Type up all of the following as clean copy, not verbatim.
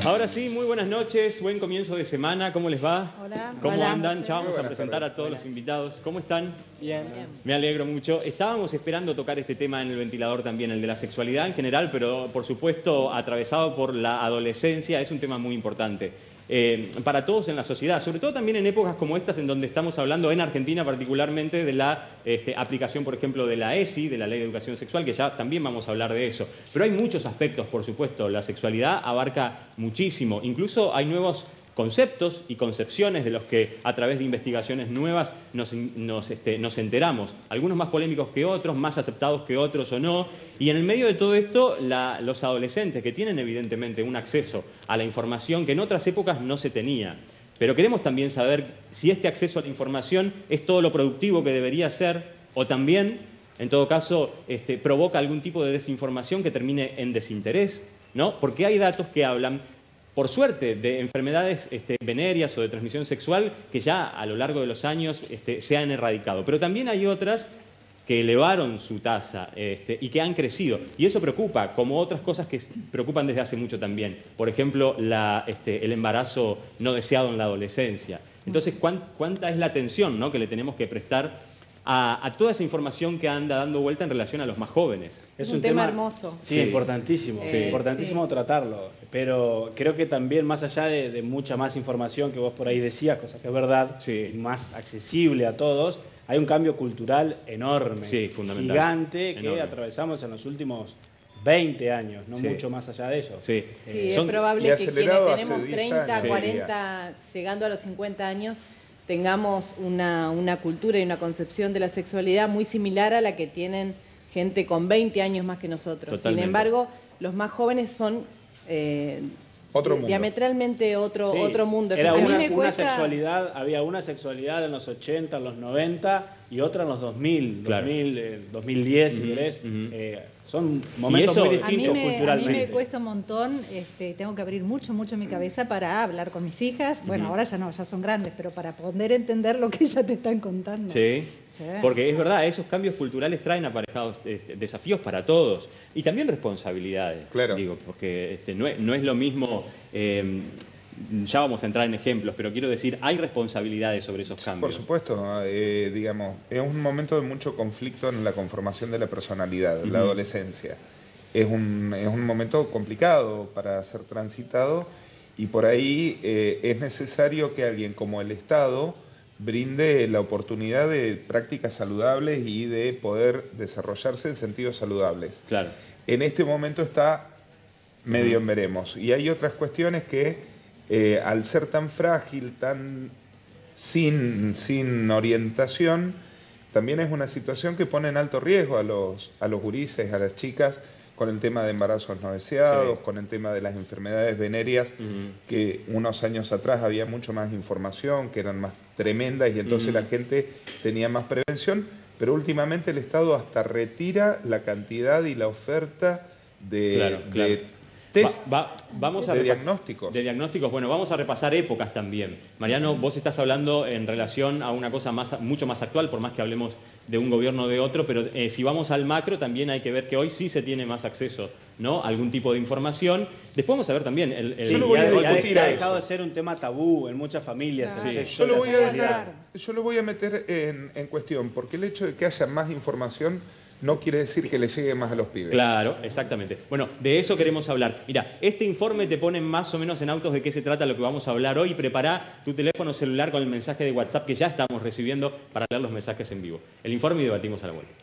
Ahora sí, muy buenas noches, buen comienzo de semana, ¿cómo les va? Hola. ¿Cómo Hola. andan? Ya vamos a presentar a todos los invitados. ¿Cómo están? Bien. Me alegro mucho. Estábamos esperando tocar este tema en el ventilador también, el de la sexualidad en general, pero por supuesto atravesado por la adolescencia, es un tema muy importante. Para todos en la sociedad, sobre todo también en épocas como estas en donde estamos hablando en Argentina particularmente de la aplicación, por ejemplo, de la ESI, de la Ley de Educación Sexual, que ya también vamos a hablar de eso. Pero hay muchos aspectos, por supuesto, la sexualidad abarca muchísimo, incluso hay nuevos conceptos y concepciones de los que a través de investigaciones nuevas nos enteramos, algunos más polémicos que otros, más aceptados que otros o no, y en el medio de todo esto los adolescentes que tienen evidentemente un acceso a la información que en otras épocas no se tenía, pero queremos también saber si este acceso a la información es todo lo productivo que debería ser o también, en todo caso, provoca algún tipo de desinformación que termine en desinterés, ¿no? Porque hay datos que hablan, por suerte, de enfermedades venéreas o de transmisión sexual que ya a lo largo de los años se han erradicado. Pero también hay otras que elevaron su tasa y que han crecido. Y eso preocupa, como otras cosas que preocupan desde hace mucho también. Por ejemplo, el embarazo no deseado en la adolescencia. Entonces, ¿cuánta es la atención, ¿no?, que le tenemos que prestar a toda esa información que anda dando vuelta en relación a los más jóvenes? Es un tema hermoso. Sí, importantísimo. Importantísimo tratarlo. Pero creo que también, más allá de mucha más información que vos por ahí decías, cosa que es verdad, más accesible a todos, hay un cambio cultural enorme, fundamental, gigante, que atravesamos en los últimos 20 años, no mucho más allá de ello. Es probable que quienes tenemos 30, 40, llegando a los 50 años, tengamos una cultura y una concepción de la sexualidad muy similar a la que tienen gente con 20 años más que nosotros. Totalmente. Sin embargo, los más jóvenes son otro mundo. Diametralmente otro mundo. Era había una sexualidad en los 80, en los 90 y otra en los 2000, 2010, si querés. Son momentos muy distintos culturalmente. A mí me cuesta un montón, tengo que abrir mucho mi cabeza para hablar con mis hijas. Bueno, ahora ya no, ya son grandes, pero para poder entender lo que ellas te están contando. Sí, porque es verdad, esos cambios culturales traen aparejados desafíos para todos y también responsabilidades. Claro. Digo, porque no es lo mismo. Ya vamos a entrar en ejemplos, pero quiero decir, hay responsabilidades sobre esos cambios. Por supuesto, digamos, es un momento de mucho conflicto en la conformación de la personalidad, la adolescencia. Es un momento complicado para ser transitado y por ahí es necesario que alguien como el Estado brinde la oportunidad de prácticas saludables y de poder desarrollarse en sentidos saludables. Claro. En este momento está medio en veremos. Y hay otras cuestiones que al ser tan frágil, tan sin orientación, también es una situación que pone en alto riesgo a los gurises, a las chicas, con el tema de embarazos no deseados, con el tema de las enfermedades venéreas, que unos años atrás había mucho más información, que eran más tremendas y entonces la gente tenía más prevención, pero últimamente el Estado hasta retira la cantidad y la oferta de test de diagnósticos. De diagnósticos, bueno, vamos a repasar épocas también. Mariano, vos estás hablando en relación a una cosa mucho más actual, por más que hablemos de un gobierno o de otro, pero si vamos al macro también hay que ver que hoy sí se tiene más acceso, ¿no?, a algún tipo de información. Después vamos a ver también ha dejado de ser un tema tabú en muchas familias. Yo lo voy a meter en cuestión, porque el hecho de que haya más información no quiere decir que le llegue más a los pibes. Claro, exactamente. Bueno, de eso queremos hablar. Mira, este informe te pone más o menos en autos de qué se trata lo que vamos a hablar hoy. Prepará tu teléfono celular con el mensaje de WhatsApp que ya estamos recibiendo para leer los mensajes en vivo. El informe y debatimos a la vuelta.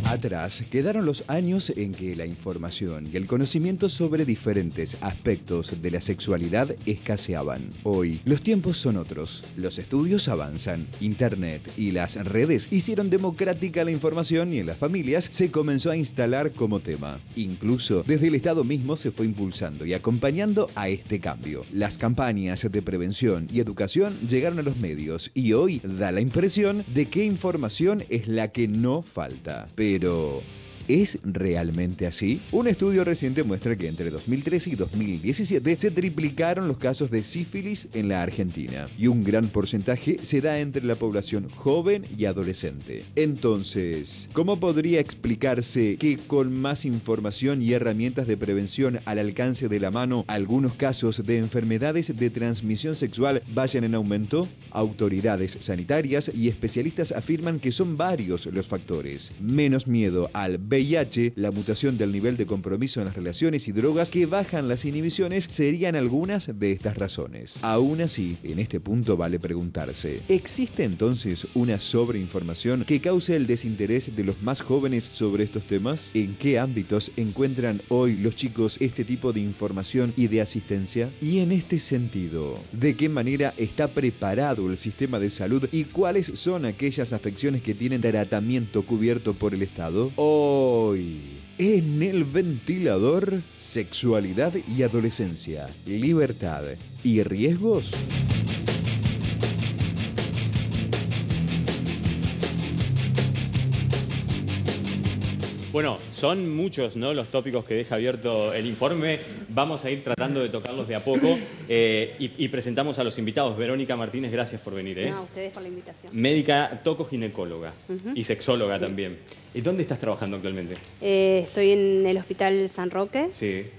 Atrás quedaron los años en que la información y el conocimiento sobre diferentes aspectos de la sexualidad escaseaban. Hoy, los tiempos son otros. Los estudios avanzan. Internet y las redes hicieron democrática la información y en las familias se comenzó a instalar como tema. Incluso desde el Estado mismo se fue impulsando y acompañando a este cambio. Las campañas de prevención y educación llegaron a los medios y hoy da la impresión de que información es la que no falta. Pero, ¿Es realmente así? Un estudio reciente muestra que entre 2013 y 2017 se triplicaron los casos de sífilis en la Argentina y un gran porcentaje se da entre la población joven y adolescente. Entonces, ¿cómo podría explicarse que con más información y herramientas de prevención al alcance de la mano, algunos casos de enfermedades de transmisión sexual vayan en aumento? Autoridades sanitarias y especialistas afirman que son varios los factores. Menos miedo al VIH, la mutación del nivel de compromiso en las relaciones y drogas que bajan las inhibiciones serían algunas de estas razones. Aún así, en este punto vale preguntarse, ¿existe entonces una sobreinformación que cause el desinterés de los más jóvenes sobre estos temas? ¿En qué ámbitos encuentran hoy los chicos este tipo de información y de asistencia? Y en este sentido, ¿de qué manera está preparado el sistema de salud y cuáles son aquellas afecciones que tienen tratamiento cubierto por el Estado? Hoy, en el ventilador, sexualidad y adolescencia, libertad y riesgos. Bueno, son muchos, ¿no?, los tópicos que deja abierto el informe. Vamos a ir tratando de tocarlos de a poco y presentamos a los invitados. Verónica Martínez, gracias por venir. No, a ustedes por la invitación. Médica tocoginecóloga y sexóloga también. ¿Y dónde estás trabajando actualmente? Estoy en el Hospital San Roque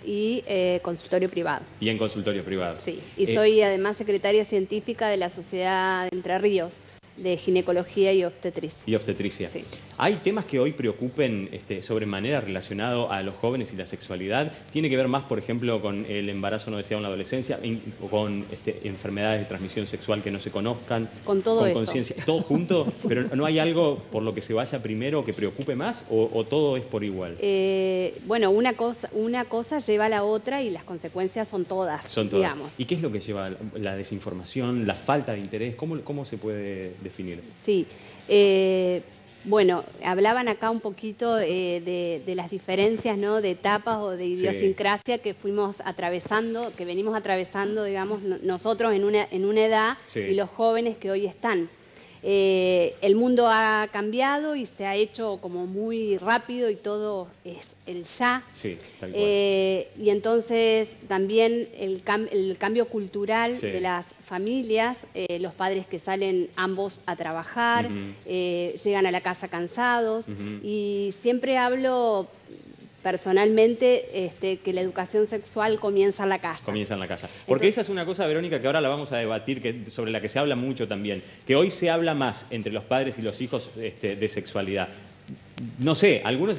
y consultorio privado. Y en consultorio privado. Sí, y soy además secretaria científica de la Sociedad de Entre Ríos de Ginecología y Obstetricia. Y obstetricia. Sí. ¿Hay temas que hoy preocupen sobremanera relacionado a los jóvenes y la sexualidad? ¿Tiene que ver más, por ejemplo, con el embarazo no deseado en la adolescencia, o con enfermedades de transmisión sexual que no se conozcan? Con todo con eso. Conciencia, todo junto, sí. Pero ¿no hay algo por lo que se vaya primero que preocupe más o todo es por igual? Bueno, una cosa lleva a la otra y las consecuencias son todas. Son todas. Digamos. ¿Y qué es lo que lleva la desinformación, la falta de interés? ¿Cómo se puede definir? Sí. Bueno, hablaban acá un poquito de las diferencias, ¿no?, de etapas o de idiosincrasia que fuimos atravesando, que venimos atravesando, digamos, nosotros en una edad y los jóvenes que hoy están. El mundo ha cambiado y se ha hecho como muy rápido y todo es el ya. Sí, tal cual. Y entonces también el cambio cultural de las familias, los padres que salen ambos a trabajar, llegan a la casa cansados y siempre hablo personalmente que la educación sexual comienza en la casa. Comienza en la casa. Porque esa es una cosa, Verónica, que ahora la vamos a debatir, sobre la que se habla mucho también, que hoy se habla más entre los padres y los hijos de sexualidad. No sé, algunos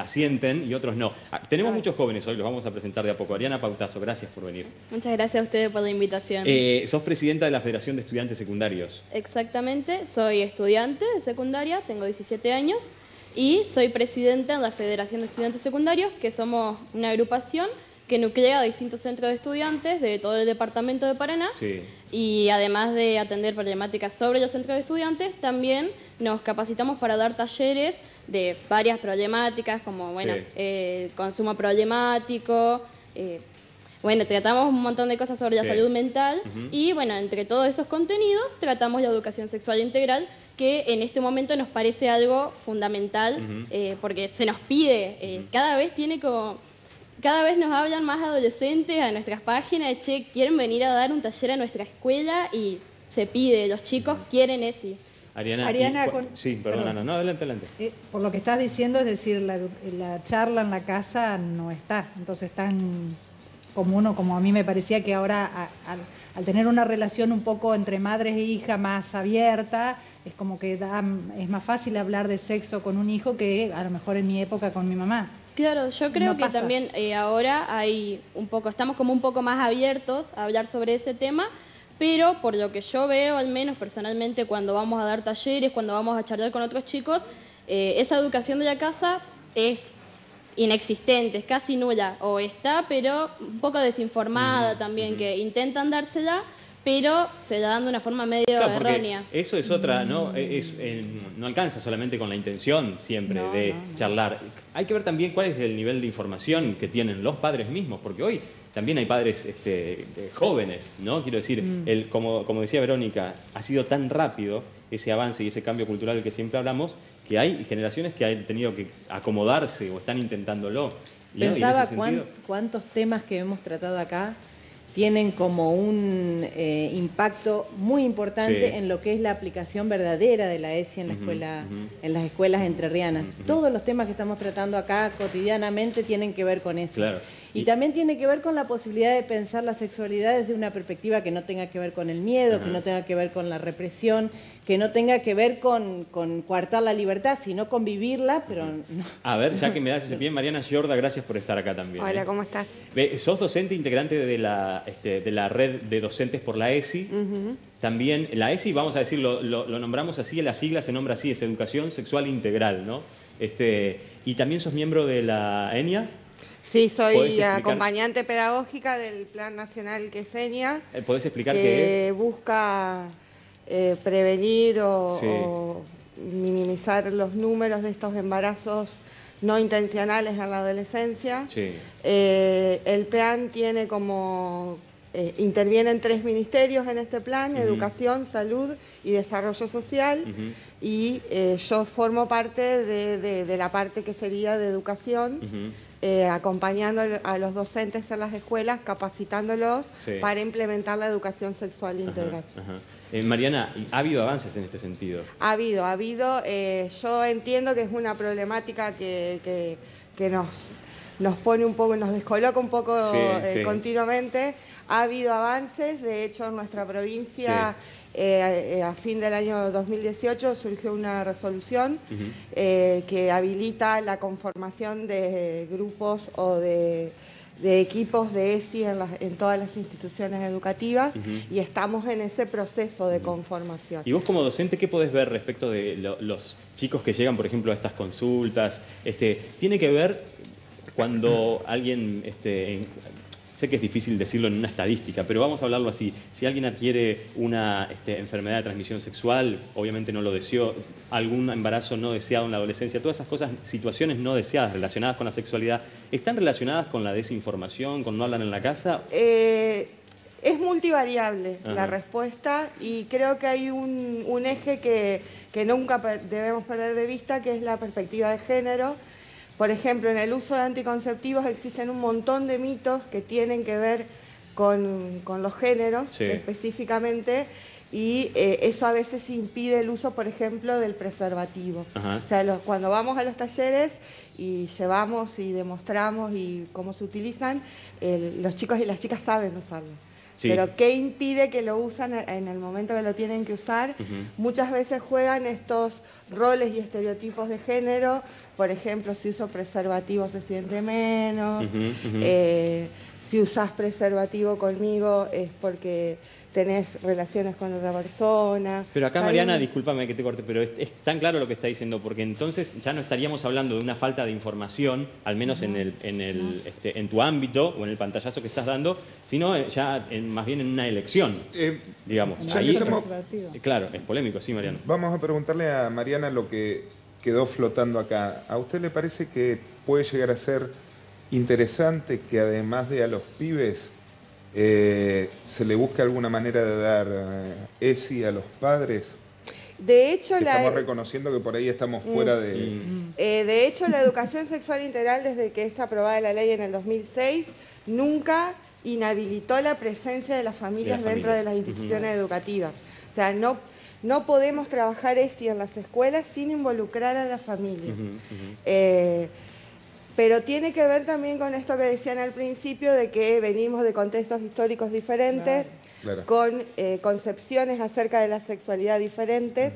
asienten y otros no. Tenemos muchos jóvenes hoy, los vamos a presentar de a poco. Ariana Pautazo, gracias por venir. Muchas gracias a ustedes por la invitación. Sos presidenta de la Federación de Estudiantes Secundarios. Exactamente, soy estudiante de secundaria, tengo 17 años y soy presidenta de la Federación de Estudiantes Secundarios, que somos una agrupación que nuclea a distintos centros de estudiantes de todo el departamento de Paraná. Sí. Y además de atender problemáticas sobre los centros de estudiantes, también nos capacitamos para dar talleres de varias problemáticas, como consumo problemático. Bueno, tratamos un montón de cosas sobre la salud mental y bueno, entre todos esos contenidos tratamos la educación sexual integral, que en este momento nos parece algo fundamental porque se nos pide, cada vez nos hablan más adolescentes a nuestras páginas, quieren venir a dar un taller a nuestra escuela y se pide, los chicos quieren eso. Ariana, sí, perdónanos. No, adelante. Por lo que estás diciendo, es decir, la charla en la casa no está, entonces tan como a mí me parecía que ahora al tener una relación un poco entre madres e hija más abierta, es como que es más fácil hablar de sexo con un hijo que a lo mejor en mi época con mi mamá. Claro, yo creo que también ahora estamos como un poco más abiertos a hablar sobre ese tema, pero por lo que yo veo, al menos personalmente, cuando vamos a dar talleres, cuando vamos a charlar con otros chicos, esa educación de la casa es inexistente, es casi nula, o está, pero un poco desinformada también, que intentan dársela, pero se la dan de una forma medio errónea. Eso es otra, ¿no? No alcanza solamente con la intención siempre de charlar. Hay que ver también cuál es el nivel de información que tienen los padres mismos, porque hoy también hay padres jóvenes, ¿no? Quiero decir, como decía Verónica, ha sido tan rápido ese avance y ese cambio cultural del que siempre hablamos, que hay generaciones que han tenido que acomodarse o están intentándolo. Pensaba cuántos temas que hemos tratado acá tienen como un impacto muy importante en lo que es la aplicación verdadera de la ESI en la escuela, en las escuelas entrerrianas. Todos los temas que estamos tratando acá cotidianamente tienen que ver con eso. Claro. Y también tiene que ver con la posibilidad de pensar la sexualidad desde una perspectiva que no tenga que ver con el miedo, que no tenga que ver con la represión, que no tenga que ver con coartar la libertad, sino con vivirla, pero no. A ver, ya que me das ese pie, Mariana Giorda, gracias por estar acá también. Hola, ¿cómo estás? Sos docente integrante de la red de docentes por la ESI. También, la ESI, vamos a decir, lo nombramos así, la sigla se nombra así, es Educación Sexual Integral, ¿no? Y también sos miembro de la ENIA. Sí, soy acompañante pedagógica del Plan Nacional que es ENIA. ¿Podés explicar qué es? Que busca prevenir o minimizar los números de estos embarazos no intencionales en la adolescencia. Sí. El plan tiene intervienen 3 ministerios en este plan: Educación, Salud y Desarrollo Social. Y yo formo parte de la parte que sería de Educación, acompañando a los docentes en las escuelas, capacitándolos para implementar la educación sexual integral. Mariana, ¿ha habido avances en este sentido? Ha habido. Yo entiendo que es una problemática que nos pone un poco, nos descoloca un poco continuamente. Ha habido avances, de hecho en nuestra provincia a fin del año 2018 surgió una resolución que habilita la conformación de grupos o de equipos de ESI en todas las instituciones educativas y estamos en ese proceso de conformación. ¿Y vos como docente qué podés ver respecto de los chicos que llegan, por ejemplo, a estas consultas? ¿Tiene que ver cuando alguien... sé que es difícil decirlo en una estadística, pero vamos a hablarlo así. Si alguien adquiere una enfermedad de transmisión sexual, obviamente no lo deseó, algún embarazo no deseado en la adolescencia, todas esas cosas, situaciones no deseadas relacionadas con la sexualidad, ¿están relacionadas con la desinformación, con no hablar en la casa? Es multivariable la respuesta y creo que hay un eje que nunca debemos perder de vista, que es la perspectiva de género. Por ejemplo, en el uso de anticonceptivos existen un montón de mitos que tienen que ver con los géneros específicamente, y eso a veces impide el uso, por ejemplo, del preservativo. O sea, cuando vamos a los talleres y llevamos y demostramos y cómo se utilizan, los chicos y las chicas saben usarlo. Pero ¿qué impide que lo usan en el momento que lo tienen que usar? Muchas veces juegan estos roles y estereotipos de género. Por ejemplo, si uso preservativo se siente menos. Si usas preservativo conmigo es porque tenés relaciones con otra persona. Pero acá, Mariana, discúlpame que te corte, pero es tan claro lo que está diciendo, porque entonces ya no estaríamos hablando de una falta de información, al menos en tu ámbito o en el pantallazo que estás dando, sino ya más bien en una elección, digamos. Ahí, claro, es polémico, sí, Mariana. Vamos a preguntarle a Mariana lo que quedó flotando acá. ¿A usted le parece que puede llegar a ser interesante que además de a los pibes se le busque alguna manera de dar ESI a los padres? De hecho, estamos reconociendo que por ahí estamos fuera de... de hecho, la educación sexual integral, desde que es aprobada la ley en el 2006, nunca inhabilitó la presencia de las familias dentro de las instituciones educativas. O sea, no podemos trabajar ESI en las escuelas sin involucrar a las familias. Pero tiene que ver también con esto que decían al principio, de que venimos de contextos históricos diferentes, con concepciones acerca de la sexualidad diferentes,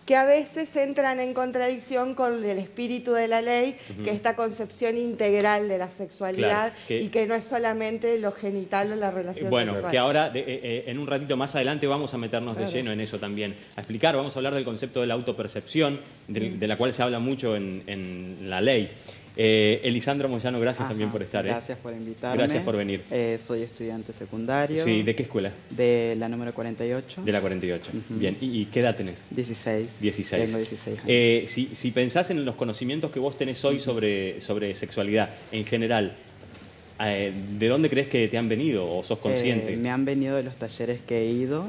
que a veces entran en contradicción con el espíritu de la ley, que es esta concepción integral de la sexualidad, y que no es solamente lo genital o la relación sexual. Que ahora, en un ratito más adelante, vamos a meternos de lleno en eso también. A explicar, vamos a hablar del concepto de la autopercepción, de la cual se habla mucho en la ley. Elisandro Moyano, gracias también por estar. Gracias por invitarme. Gracias por venir. Soy estudiante secundario. Sí, ¿de qué escuela? De la número 48. De la 48. Bien, ¿y qué edad tenés? 16. 16. Tengo 16 años. Si pensás en los conocimientos que vos tenés hoy sobre sexualidad en general, ¿de dónde crees que te han venido o sos consciente? Me han venido de los talleres que he ido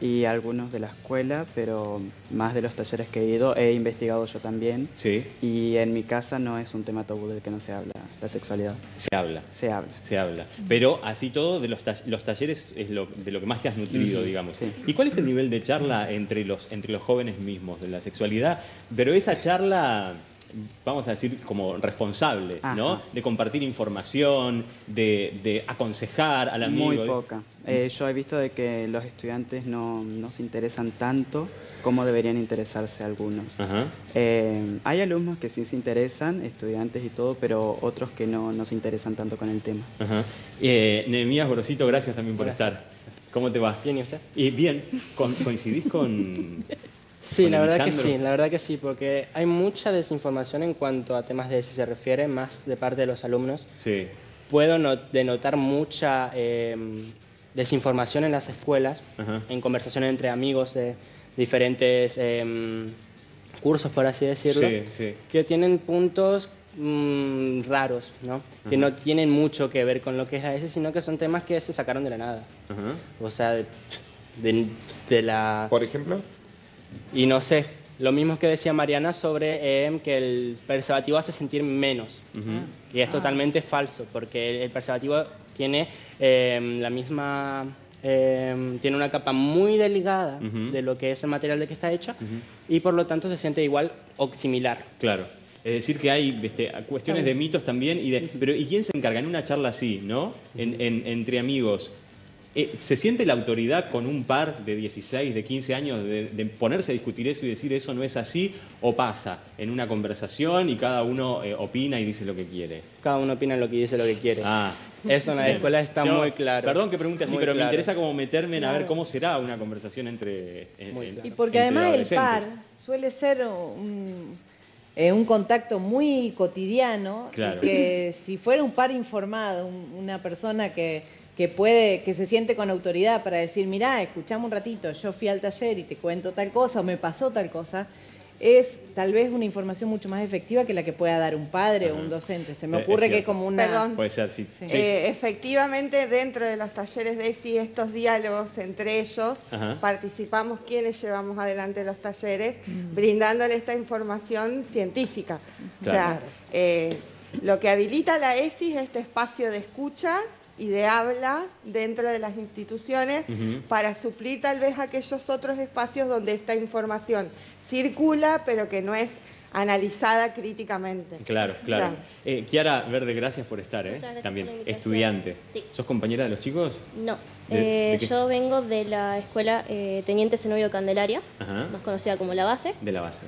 y algunos de la escuela, pero más de los talleres que he ido he investigado yo también. Sí. Y en mi casa no es un tema tabú del que no se habla, la sexualidad. Se habla. Se habla. Se habla. Pero así todo, de los talleres es de lo que más te has nutrido, digamos. Sí. ¿Y cuál es el nivel de charla entre los jóvenes mismos de la sexualidad? Pero esa charla, vamos a decir, como responsable, ¿no? De compartir información, de aconsejar al amigo. Muy poca. Yo he visto de que los estudiantes no se interesan tanto como deberían interesarse algunos. Hay alumnos que sí se interesan, estudiantes y todo, pero otros que no se interesan tanto con el tema. Nehemías Gorosito, gracias también por estar. ¿Cómo te va? Bien, ¿y usted? Bien. ¿Coincidís con...? Sí, la verdad que sí, porque hay mucha desinformación en cuanto a temas de si se refiere, más de parte de los alumnos. Sí. Puedo denotar mucha desinformación en las escuelas, en conversaciones entre amigos de diferentes cursos, por así decirlo, que tienen puntos raros, ¿no? Que no tienen mucho que ver con lo que es la ESI, sino que son temas que se sacaron de la nada. O sea, de la... ¿Por ejemplo? Y no sé, lo mismo que decía Mariana sobre que el preservativo hace sentir menos. Y es totalmente falso, porque el preservativo tiene la misma... tiene una capa muy delgada de lo que es el material de que está hecho y por lo tanto se siente igual o similar. Claro. Es decir que hay cuestiones de mitos también. Pero ¿y quién se encarga en una charla así, no? Entre amigos. ¿Se siente la autoridad con un par de 16, de 15 años de ponerse a discutir eso y decir eso no es así? ¿O pasa en una conversación y cada uno opina y dice lo que quiere? Cada uno opina lo que dice lo que quiere. Eso en la escuela está muy claro. Perdón que pregunte así, pero me interesa como meterme en a ver cómo será una conversación entre y porque además el par suele ser un contacto muy cotidiano, y que si fuera un par informado, una persona que se siente con autoridad para decir, mirá, escuchame un ratito, yo fui al taller y te cuento tal cosa o me pasó tal cosa, es tal vez una información mucho más efectiva que la que pueda dar un padre o un docente. Se me ocurre que es como una... Perdón. Puede ser, sí. Efectivamente, dentro de los talleres de ESI, estos diálogos entre ellos, participamos quienes llevamos adelante los talleres, brindándole esta información científica. Claro. O sea, lo que habilita la ESI es este espacio de escucha y de habla dentro de las instituciones para suplir tal vez aquellos otros espacios donde esta información circula pero que no es analizada críticamente. Claro. Kiara Verde, gracias por estar, también estudiante. Sí. ¿Sos compañera de los chicos? No, yo vengo de la escuela Teniente Zenobio Candelaria, más conocida como La Base. De La Base.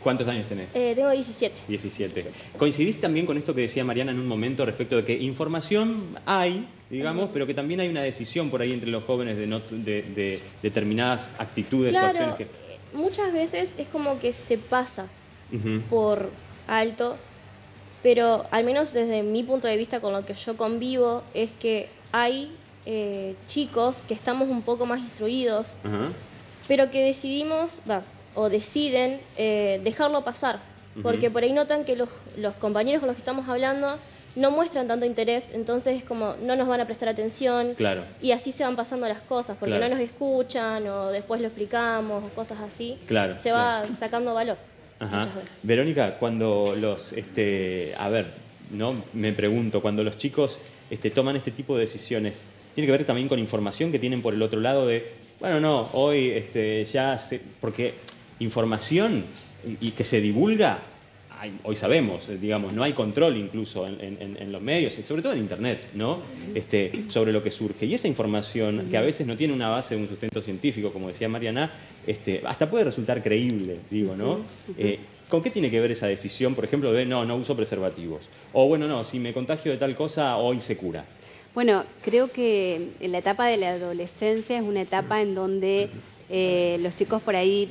¿Cuántos años tenés? Tengo 17. 17. ¿Coincidís también con esto que decía Mariana en un momento respecto de que información hay, digamos, pero que también hay una decisión por ahí entre los jóvenes de determinadas actitudes o acciones que... Muchas veces es como que se pasa por alto, pero al menos desde mi punto de vista con lo que yo convivo es que hay chicos que estamos un poco más instruidos, pero que decidimos... o deciden dejarlo pasar, porque por ahí notan que los compañeros con los que estamos hablando no muestran tanto interés, entonces es como no nos van a prestar atención y así se van pasando las cosas, porque no nos escuchan o después lo explicamos o cosas así, se va sacando valor muchas veces. Verónica, cuando me pregunto, cuando los chicos toman este tipo de decisiones, ¿tiene que ver también con información que tienen por el otro lado de, bueno, no, hoy porque información y que se divulga, hoy sabemos, digamos, no hay control incluso en los medios, y sobre todo en Internet, ¿no? Sobre lo que surge. Y esa información, que a veces no tiene una base de un sustento científico, como decía Mariana, hasta puede resultar creíble, digo, ¿no? ¿Con qué tiene que ver esa decisión, por ejemplo, de no uso preservativos? O bueno, no, si me contagio de tal cosa, hoy se cura. Bueno, creo que en la etapa de la adolescencia es una etapa en donde los chicos por ahí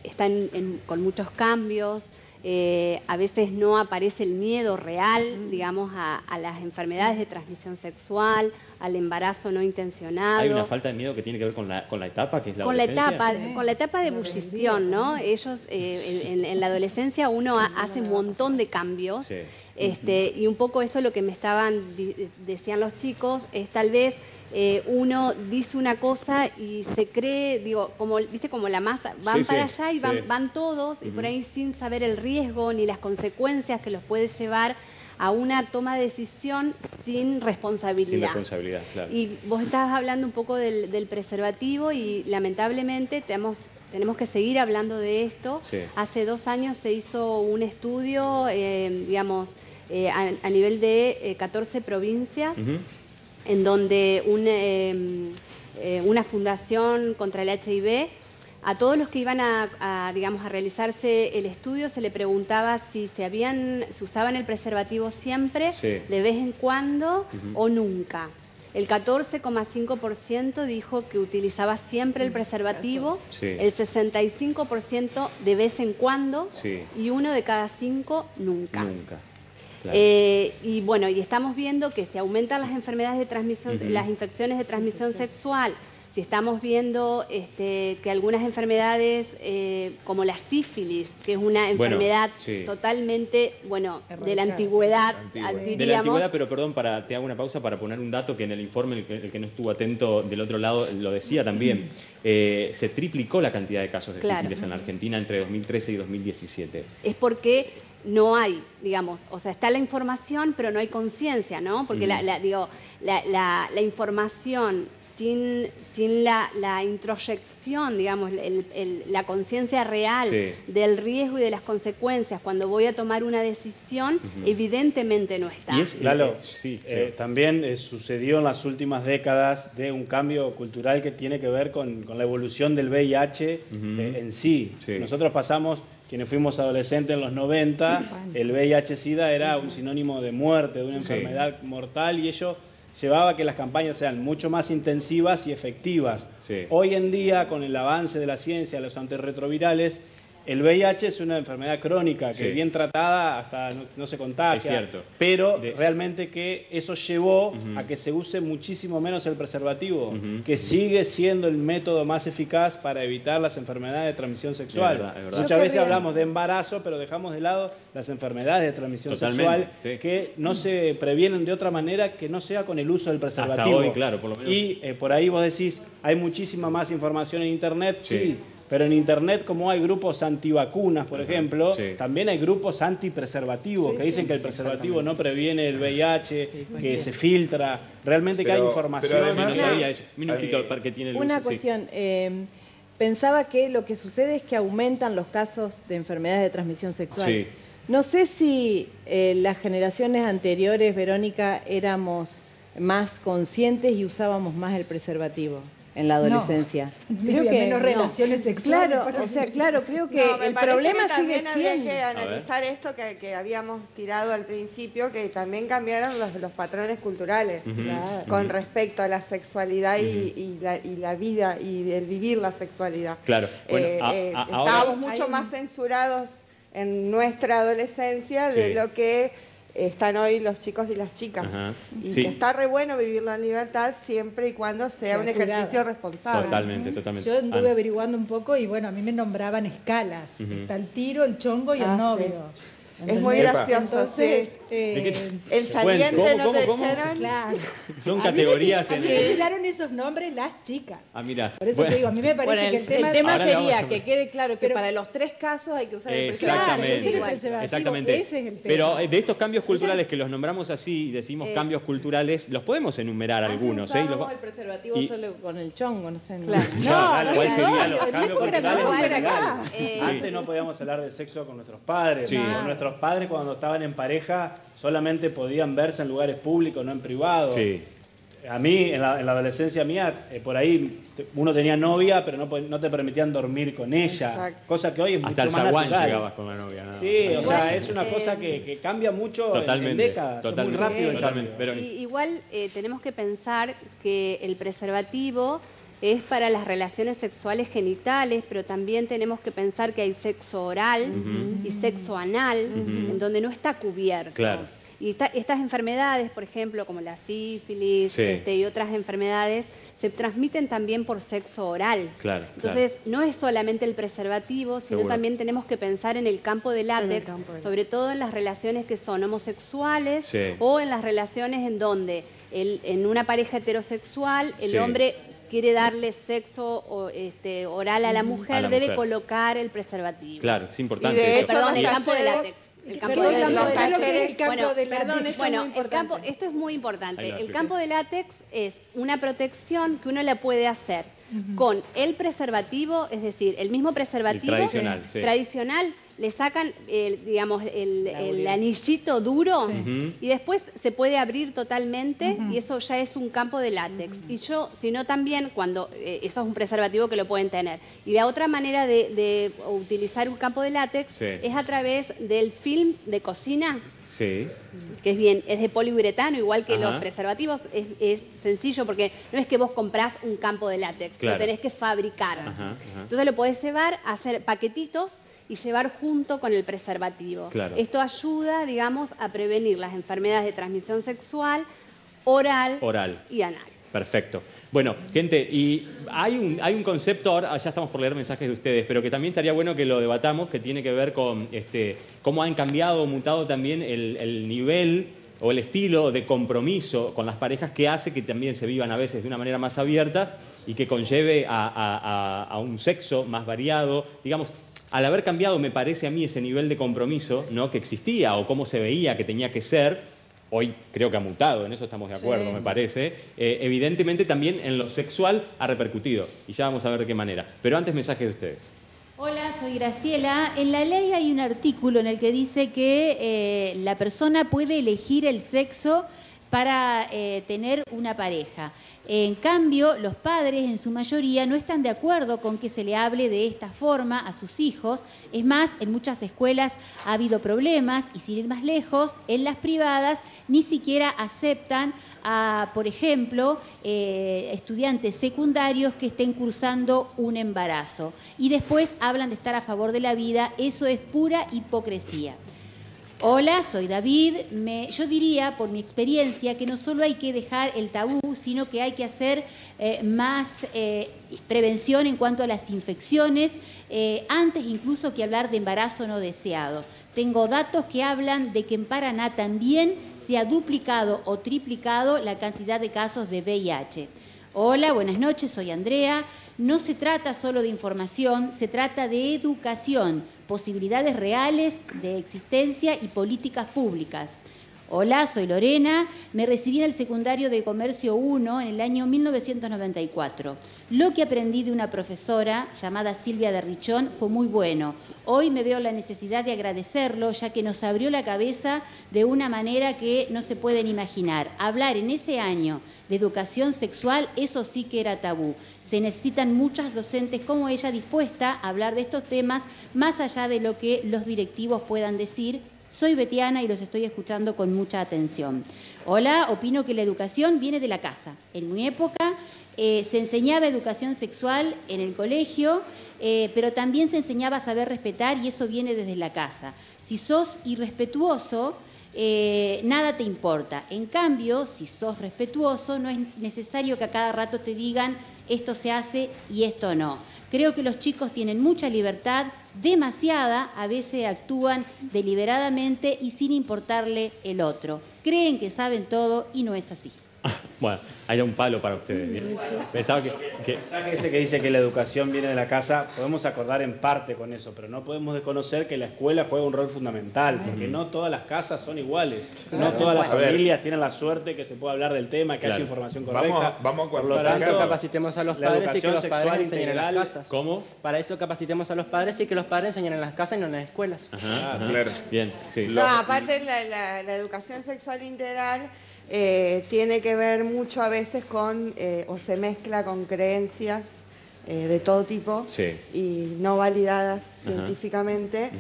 están con muchos cambios, a veces no aparece el miedo real, digamos, a las enfermedades de transmisión sexual, al embarazo no intencionado. Hay una falta de miedo que tiene que ver con la etapa, que es la adolescencia. Con la etapa de ebullición, ¿no? Ellos, en la adolescencia uno hace un montón de cambios. Sí. Y un poco esto es lo que me decían los chicos, es tal vez uno dice una cosa y se cree, digo, como viste, como la masa, van para allá y van todos, y por ahí sin saber el riesgo ni las consecuencias que los puede llevar a una toma de decisión sin responsabilidad. Sin responsabilidad, claro. Y vos estabas hablando un poco del preservativo y lamentablemente tenemos que seguir hablando de esto. Sí. Hace 2 años se hizo un estudio, digamos, a nivel de 14 provincias, en donde una fundación contra el HIV, a todos los que iban digamos, a realizarse el estudio se le preguntaba si se usaban el preservativo siempre, de vez en cuando o nunca. El 14,5% dijo que utilizaba siempre el preservativo, el 65% de vez en cuando y 1 de cada 5 nunca. Claro. Y bueno, y estamos viendo que si aumentan las enfermedades de transmisión, las infecciones de transmisión sexual, si estamos viendo que algunas enfermedades como la sífilis, que es una enfermedad totalmente, de la antigüedad, diríamos. De la antigüedad, pero perdón, te hago una pausa para poner un dato que en el informe, el que no estuvo atento del otro lado, lo decía también. Se triplicó la cantidad de casos de sífilis en la Argentina entre 2013 y 2017. Es porque no hay, digamos, o sea, está la información, pero no hay conciencia, ¿no? Porque la información sin la introyección, digamos, la conciencia real del riesgo y de las consecuencias cuando voy a tomar una decisión, evidentemente no está. También sucedió en las últimas décadas de un cambio cultural que tiene que ver con la evolución del VIH en sí. Nosotros pasamos, quienes fuimos adolescentes en los 90, el VIH-Sida era un sinónimo de muerte, de una enfermedad mortal, y ello llevaba a que las campañas sean mucho más intensivas y efectivas. Hoy en día, con el avance de la ciencia, los antirretrovirales, el VIH es una enfermedad crónica que bien tratada hasta no se contagia, pero realmente que eso llevó a que se use muchísimo menos el preservativo, que sigue siendo el método más eficaz para evitar las enfermedades de transmisión sexual. Es verdad. Muchas veces hablamos de embarazo, pero dejamos de lado las enfermedades de transmisión sexual que no se previenen de otra manera que no sea con el uso del preservativo. Hasta hoy, claro, por lo menos. Y por ahí vos decís, hay muchísima más información en Internet, pero en Internet, como hay grupos antivacunas, por ejemplo, también hay grupos antipreservativos que dicen que el preservativo no previene el VIH, que se filtra. Realmente que hay información. Pero además, una cuestión. Pensaba que lo que sucede es que aumentan los casos de enfermedades de transmisión sexual. No sé si las generaciones anteriores, Verónica, éramos más conscientes y usábamos más el preservativo en la adolescencia. Creo que menos relaciones sexuales. Claro, creo que el problema sigue siendo. Había que analizar esto que habíamos tirado al principio, que también cambiaron los patrones culturales con respecto a la sexualidad y la vida y el vivir la sexualidad. Claro. Estábamos mucho más censurados en nuestra adolescencia de lo que están hoy los chicos y las chicas. Y que está re bueno vivirlo en libertad siempre y cuando sea un ejercicio responsable. Totalmente. Yo anduve averiguando un poco y bueno, a mí me nombraban escalas. Está el tiro, el chongo y el novio. Es muy gracioso. Entonces, el saliente no te dijeron. Claro. Son categorías en el... daron esos nombres las chicas. Mira. Por eso te digo, a mí me parece que el tema sería que quede claro que para los 3 casos hay que usar el preservativo. Exactamente. Ese es el tema. Pero de estos cambios culturales que los nombramos así y decimos cambios culturales, los podemos enumerar algunos. El preservativo solo con el chongo, no sé. ¿Cuáles serían los cambios culturales? Antes no podíamos hablar de sexo con nuestros padres. Con nuestros padres, cuando estaban en pareja, solamente podían verse en lugares públicos, no en privado. A mí, en la adolescencia mía, por ahí uno tenía novia, pero no te permitían dormir con ella. Cosa que hoy es mucho más natural. Hasta el zaguán llegabas con la novia. O sea, es una cosa que cambia mucho en décadas. Es muy rápido el cambio. Igual tenemos que pensar que el preservativo es para las relaciones sexuales genitales, pero también tenemos que pensar que hay sexo oral y sexo anal, en donde no está cubierto. Claro. Y estas enfermedades, por ejemplo, como la sífilis y otras enfermedades, se transmiten también por sexo oral. Claro, entonces, no es solamente el preservativo, sino también tenemos que pensar en el campo de látex, sobre todo en las relaciones que son homosexuales o en las relaciones en donde en una pareja heterosexual el hombre quiere darle sexo oral a la mujer, debe colocar el preservativo. Claro, es importante. El campo de látex. Esto es muy importante. El campo de látex es una protección que uno le puede hacer con el preservativo, es decir, el mismo preservativo tradicional, le sacan el anillito duro y después se puede abrir totalmente y eso ya es un campo de látex. Y sino también cuando, eso es un preservativo que lo pueden tener. Y la otra manera de utilizar un campo de látex es a través del film de cocina. Sí. Que es de poliuretano, igual que los preservativos, es sencillo porque no es que vos comprás un campo de látex, lo tenés que fabricar. Entonces lo podés llevar a hacer paquetitos y llevar junto con el preservativo. Esto ayuda, digamos, a prevenir las enfermedades de transmisión sexual, oral y anal. Perfecto. Bueno, gente, y hay un concepto, ahora ya estamos por leer mensajes de ustedes, pero que también estaría bueno que lo debatamos, que tiene que ver con cómo han cambiado o mutado también el nivel o el estilo de compromiso con las parejas que hace que también se vivan a veces de una manera más abiertas y que conlleve a un sexo más variado. Digamos, al haber cambiado, me parece a mí, ese nivel de compromiso, ¿no?, que existía o cómo se veía que tenía que ser, hoy creo que ha mutado, en eso estamos de acuerdo, me parece. Evidentemente también en lo sexual ha repercutido y ya vamos a ver de qué manera. Pero antes, mensaje de ustedes. Hola, soy Graciela. En la ley hay un artículo en el que dice que la persona puede elegir el sexo para tener una pareja. En cambio, los padres en su mayoría no están de acuerdo con que se le hable de esta forma a sus hijos. Es más, en muchas escuelas ha habido problemas y sin ir más lejos, en las privadas ni siquiera aceptan a, por ejemplo, estudiantes secundarios que estén cursando un embarazo. Y después hablan de estar a favor de la vida. Eso es pura hipocresía. Hola, soy David. Yo diría, por mi experiencia, que no solo hay que dejar el tabú, sino que hay que hacer más prevención en cuanto a las infecciones, antes incluso que hablar de embarazo no deseado. Tengo datos que hablan de que en Paraná también se ha duplicado o triplicado la cantidad de casos de VIH. Hola, buenas noches, soy Andrea. No se trata solo de información, se trata de educación, posibilidades reales de existencia y políticas públicas. Hola, soy Lorena. Me recibí en el secundario de Comercio 1 en el año 1994. Lo que aprendí de una profesora llamada Silvia de Richón fue muy bueno. Hoy me veo la necesidad de agradecerlo, ya que nos abrió la cabeza de una manera que no se pueden imaginar. Hablar en ese año de educación sexual, eso sí que era tabú. Se necesitan muchas docentes como ella dispuesta a hablar de estos temas más allá de lo que los directivos puedan decir. Soy Betiana y los estoy escuchando con mucha atención. Hola, opino que la educación viene de la casa. En mi época se enseñaba educación sexual en el colegio, pero también se enseñaba a saber respetar y eso viene desde la casa. Si sos irrespetuoso, nada te importa. En cambio, si sos respetuoso, no es necesario que a cada rato te digan esto se hace y esto no. Creo que los chicos tienen mucha libertad, demasiada, a veces actúan deliberadamente y sin importarle el otro. Creen que saben todo y no es así. Bueno, hay un palo para ustedes. Bien. Pensaba que... El mensaje ese que dice que la educación viene de la casa, podemos acordar en parte con eso, pero no podemos desconocer que la escuela juega un rol fundamental, porque no todas las casas son iguales, no todas las familias tienen la suerte que se pueda hablar del tema, que haya información correcta. Vamos a Por lo tanto, capacitemos a los padres y que los padres enseñen en las casas. ¿Cómo? Para eso capacitemos a los padres y que los padres enseñen en las casas y no en las escuelas. Claro. Bien, sí. No, aparte la educación sexual integral tiene que ver mucho a veces con, o se mezcla con creencias de todo tipo y no validadas científicamente,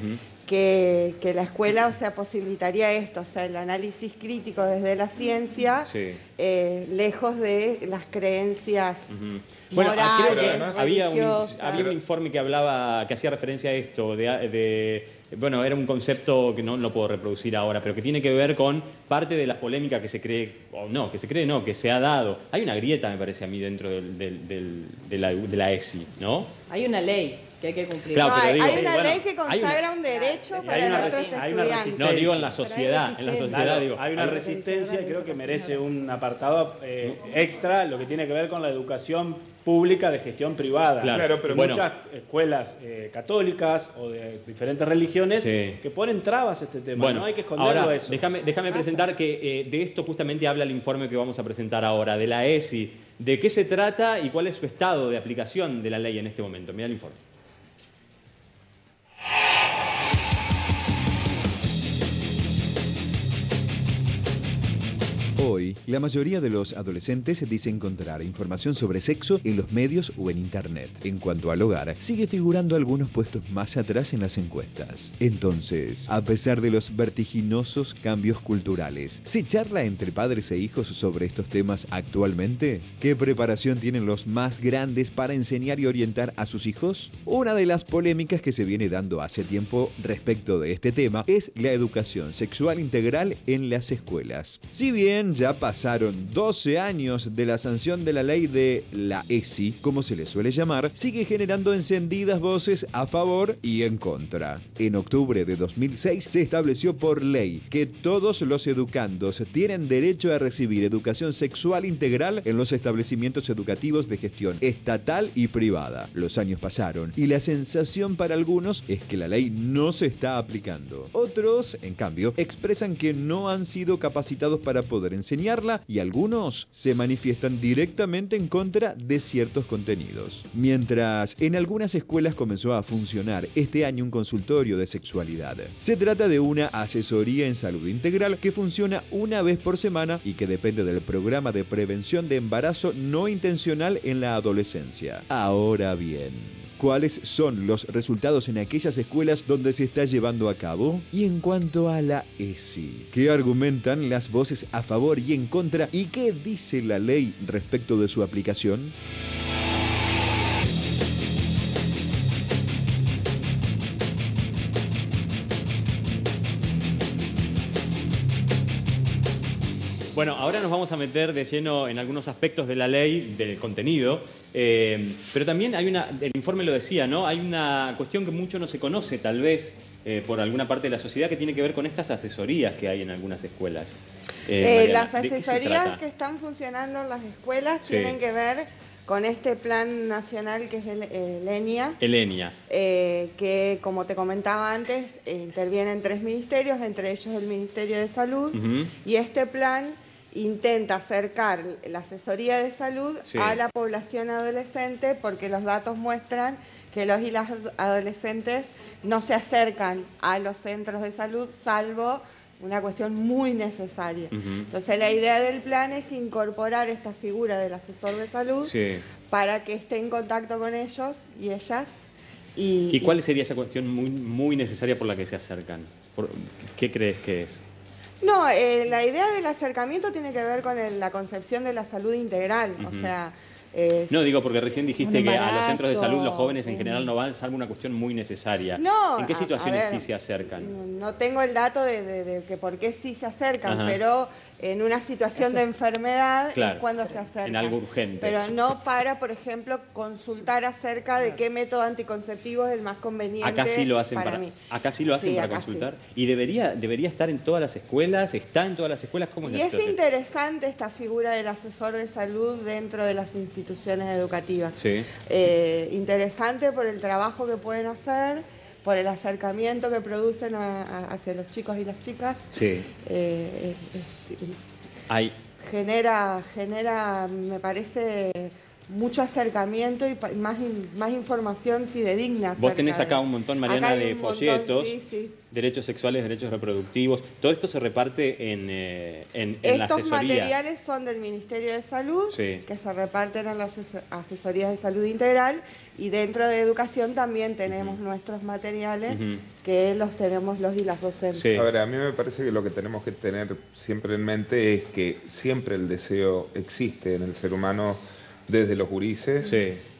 que la escuela, o sea, posibilitaría esto, o sea, el análisis crítico desde la ciencia, lejos de las creencias morales, había un informe que hablaba, que hacía referencia a esto, bueno, era un concepto que no puedo reproducir ahora, pero que tiene que ver con parte de la polémica que se cree, que se ha dado. Hay una grieta, me parece a mí, dentro de la ESI, ¿no? Hay una ley que hay que cumplir. Claro, hay una ley que consagra un derecho para nuestros estudiantes. No, digo en la sociedad. Hay una resistencia y creo que merece un apartado extra, lo que tiene que ver con la educación pública de gestión privada. Claro, pero muchas escuelas católicas o de diferentes religiones que ponen trabas a este tema. Bueno, no hay que esconderlo. Ahora, eso. déjame presentar que de esto justamente habla el informe que vamos a presentar ahora, de la ESI. ¿De qué se trata y cuál es su estado de aplicación de la ley en este momento? Mira el informe. Hoy, la mayoría de los adolescentes dice encontrar información sobre sexo en los medios o en internet. En cuanto al hogar, sigue figurando algunos puestos más atrás en las encuestas. Entonces, a pesar de los vertiginosos cambios culturales, ¿se charla entre padres e hijos sobre estos temas actualmente? ¿Qué preparación tienen los más grandes para enseñar y orientar a sus hijos? Una de las polémicas que se viene dando hace tiempo respecto de este tema es la educación sexual integral en las escuelas. Si bien ya pasaron 12 años de la sanción de la ley de la ESI, como se le suele llamar, sigue generando encendidas voces a favor y en contra. En octubre de 2006 se estableció por ley que todos los educandos tienen derecho a recibir educación sexual integral en los establecimientos educativos de gestión estatal y privada. Los años pasaron y la sensación para algunos es que la ley no se está aplicando. Otros, en cambio, expresan que no han sido capacitados para poder enseñarla y algunos se manifiestan directamente en contra de ciertos contenidos. Mientras en algunas escuelas comenzó a funcionar este año un consultorio de sexualidad. Se trata de una asesoría en salud integral que funciona una vez por semana y que depende del programa de prevención de embarazo no intencional en la adolescencia. Ahora bien, ¿cuáles son los resultados en aquellas escuelas donde se está llevando a cabo? Y en cuanto a la ESI, ¿qué argumentan las voces a favor y en contra? ¿Y qué dice la ley respecto de su aplicación? Bueno, ahora nos vamos a meter de lleno en algunos aspectos de la ley, del contenido, pero también el informe lo decía, ¿no? Hay una cuestión que mucho no se conoce, tal vez, por alguna parte de la sociedad, que tiene que ver con estas asesorías que hay en algunas escuelas. Las asesorías que están funcionando en las escuelas tienen que ver con este plan nacional que es el ENIA. Que, como te comentaba antes, intervienen 3 ministerios, entre ellos el Ministerio de Salud, y este plan intenta acercar la asesoría de salud a la población adolescente, porque los datos muestran que los y las adolescentes no se acercan a los centros de salud, salvo una cuestión muy necesaria. Entonces la idea del plan es incorporar esta figura del asesor de salud para que esté en contacto con ellos y ellas. ¿Y cuál sería esa cuestión muy necesaria por la que se acercan? ¿Qué crees que es? No, la idea del acercamiento tiene que ver con la concepción de la salud integral, o sea... No, digo porque recién dijiste que a los centros de salud los jóvenes en general no van, salvo una cuestión muy necesaria. No, ¿en qué situaciones sí se acercan? No tengo el dato de que por qué sí se acercan, pero en una situación de enfermedad es cuando se acercan. En algo urgente. Pero no para, por ejemplo, consultar acerca de qué método anticonceptivo es el más conveniente acá sí lo hacen para mí. Acá sí lo hacen para consultar. ¿Y debería estar en todas las escuelas? ¿Está en todas las escuelas? ¿Cómo es la situación? Es interesante esta figura del asesor de salud dentro de las instituciones educativas. Interesante por el trabajo que pueden hacer, por el acercamiento que producen hacia los chicos y las chicas. Genera, me parece, mucho acercamiento y más información fidedigna. Vos tenés acá un montón, Mariana, de folletos, derechos sexuales, derechos reproductivos. Todo esto se reparte en la asesoría. Estos materiales son del Ministerio de Salud, que se reparten en las asesorías de salud integral, y dentro de educación también tenemos nuestros materiales, que los tenemos los y las docentes. Ahora, a mí me parece que lo que tenemos que tener siempre en mente es que siempre el deseo existe en el ser humano desde los gurises,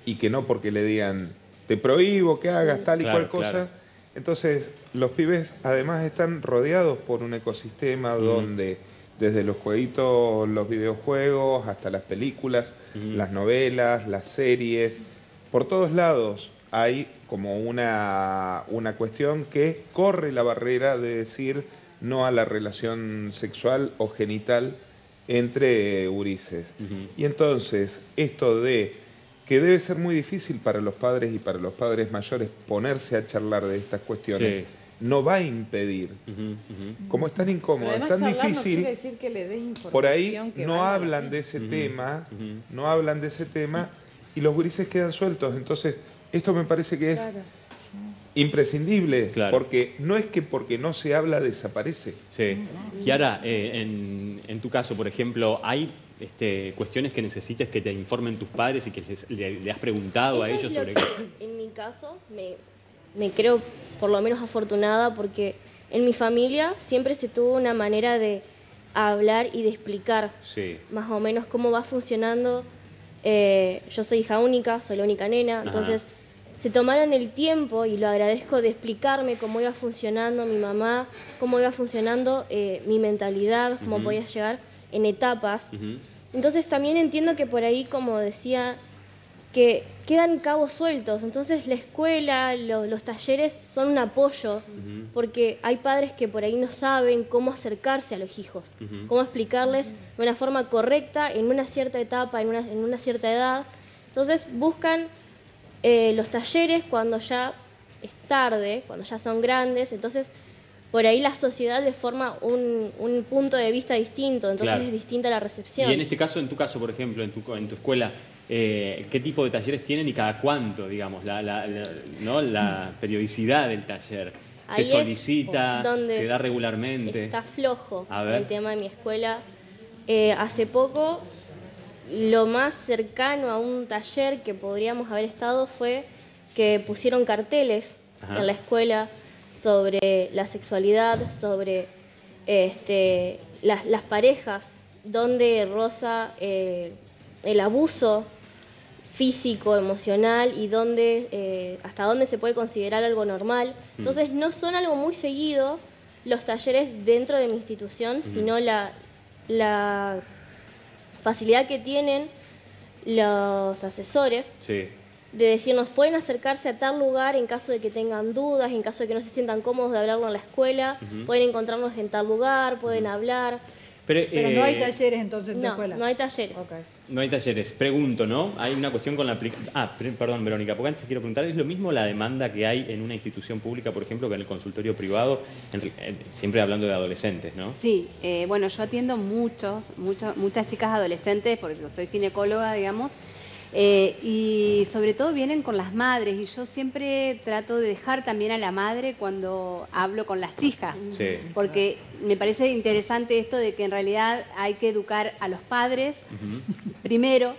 y que no porque le digan te prohíbo que hagas tal y cual cosa. Entonces los pibes además están rodeados por un ecosistema donde desde los jueguitos, los videojuegos, hasta las películas, las novelas, las series, por todos lados hay como una cuestión que corre la barrera de decir no a la relación sexual o genital entre gurises. Y entonces, esto de que debe ser muy difícil para los padres y para los padres mayores ponerse a charlar de estas cuestiones, no va a impedir. Como es tan incómodo, es tan difícil, no quiere decir que le des información, por ahí no hablan de ese tema, no hablan de ese tema, y los gurises quedan sueltos. Entonces, esto me parece que es imprescindible, porque no es que porque no se habla desaparece. Kiara, en tu caso, por ejemplo, ¿hay cuestiones que necesites que te informen tus padres y que le has preguntado a ellos sobre qué? En mi caso, me creo por lo menos afortunada, porque en mi familia siempre se tuvo una manera de hablar y de explicar más o menos cómo va funcionando. Yo soy hija única, soy la única nena, entonces se tomaron el tiempo, y lo agradezco, de explicarme cómo iba funcionando mi mamá, cómo iba funcionando mi mentalidad, cómo podía llegar en etapas. Entonces también entiendo que por ahí, como decía, que quedan cabos sueltos. Entonces la escuela, los talleres son un apoyo, porque hay padres que por ahí no saben cómo acercarse a los hijos, cómo explicarles de una forma correcta en una cierta etapa, en una cierta edad. Entonces buscan los talleres cuando ya es tarde, cuando ya son grandes. Entonces por ahí la sociedad les forma un punto de vista distinto, entonces es distinta la recepción. Y en este caso, en tu caso, por ejemplo, en tu escuela, ¿qué tipo de talleres tienen y cada cuánto, digamos, la periodicidad del taller? ¿Se solicita? ¿Se da regularmente? Está flojo el tema de mi escuela. Hace poco, lo más cercano a un taller que podríamos haber estado fue que pusieron carteles en la escuela sobre la sexualidad, sobre las parejas, donde roza el abuso físico, emocional, y hasta dónde se puede considerar algo normal. Entonces no son algo muy seguido los talleres dentro de mi institución, sino la facilidad que tienen los asesores de decirnos, pueden acercarse a tal lugar en caso de que tengan dudas, en caso de que no se sientan cómodos de hablarlo en la escuela, pueden encontrarnos en tal lugar, pueden hablar. Pero no hay talleres entonces en la escuela. No hay talleres. No hay talleres. Pregunto, ¿no? Hay una cuestión con la aplicación. Perdón, Verónica, porque antes quiero preguntar, ¿es lo mismo la demanda que hay en una institución pública, por ejemplo, que en el consultorio privado? Siempre hablando de adolescentes, ¿no? Sí, bueno, yo atiendo muchas chicas adolescentes, porque soy ginecóloga, digamos, y sobre todo vienen con las madres, y yo siempre trato de dejar también a la madre cuando hablo con las hijas, porque me parece interesante esto de que en realidad hay que educar a los padres primero,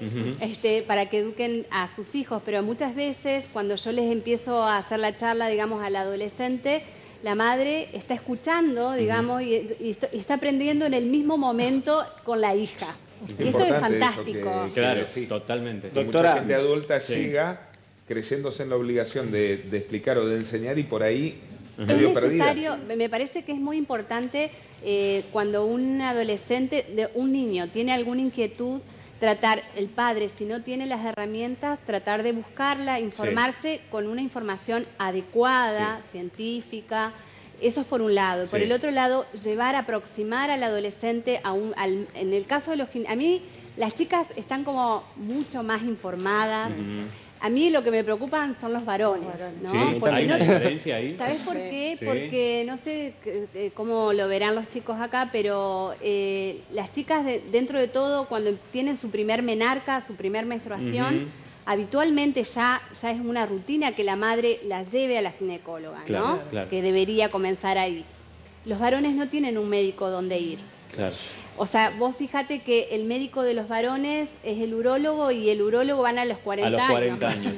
para que eduquen a sus hijos, pero muchas veces cuando yo les empiezo a hacer la charla, digamos, al adolescente, la madre está escuchando, digamos, y está aprendiendo en el mismo momento con la hija. Y esto es fantástico. Claro, totalmente. Doctora, mucha gente adulta llega creyéndose en la obligación de explicar o de enseñar, y por ahí medio perdida. Me parece que es muy importante cuando un adolescente, un niño, tiene alguna inquietud, tratar, el padre, si no tiene las herramientas, tratar de buscarla, informarse con una información adecuada, científica. Eso es por un lado. Por el otro lado, aproximar al adolescente en el caso de a mí, las chicas están como mucho más informadas. A mí lo que me preocupan son los varones, ¿no? Sí, ¿hay una diferencia ahí? ¿Sabes por qué? Sí. Porque no sé cómo lo verán los chicos acá, pero las chicas dentro de todo, cuando tienen su primer menarca, su primer menstruación, habitualmente ya es una rutina que la madre la lleve a la ginecóloga, claro, ¿no? Claro. Que debería comenzar ahí. Los varones no tienen un médico donde ir. Claro. O sea, vos fíjate que el médico de los varones es el urólogo y el urólogo van a los 40 años. A los 40 años.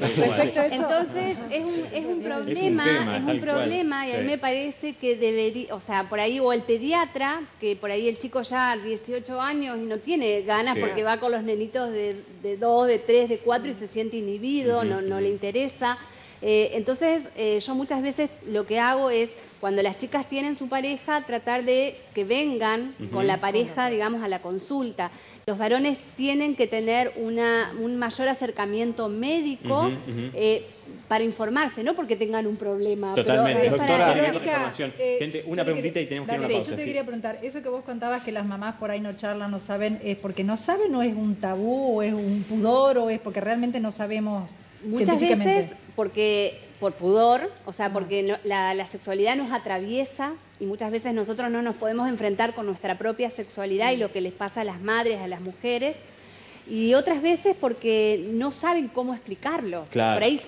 Entonces es un problema y a mí me parece que debería, o sea, por ahí, o el pediatra, que por ahí el chico ya 18 años y no tiene ganas porque va con los nenitos de 2, de 3, de 4 y se siente inhibido, no le interesa. Entonces yo muchas veces lo que hago es, cuando las chicas tienen su pareja, tratar de que vengan con la pareja, digamos, a la consulta. Los varones tienen que tener un mayor acercamiento médico para informarse, no porque tengan un problema. Totalmente. Pero Doctora, información. Gente, una preguntita y tenemos que ir a una pausa. Yo te quería preguntar, eso que vos contabas que las mamás por ahí no charlan, no saben, ¿es porque no saben o es un tabú o es un pudor o es porque realmente no sabemos muchas veces por pudor, o sea, porque la sexualidad nos atraviesa y muchas veces nosotros no nos podemos enfrentar con nuestra propia sexualidad y lo que les pasa a las madres, a las mujeres. Y otras veces porque no saben cómo explicarlo. Claro. Por ahí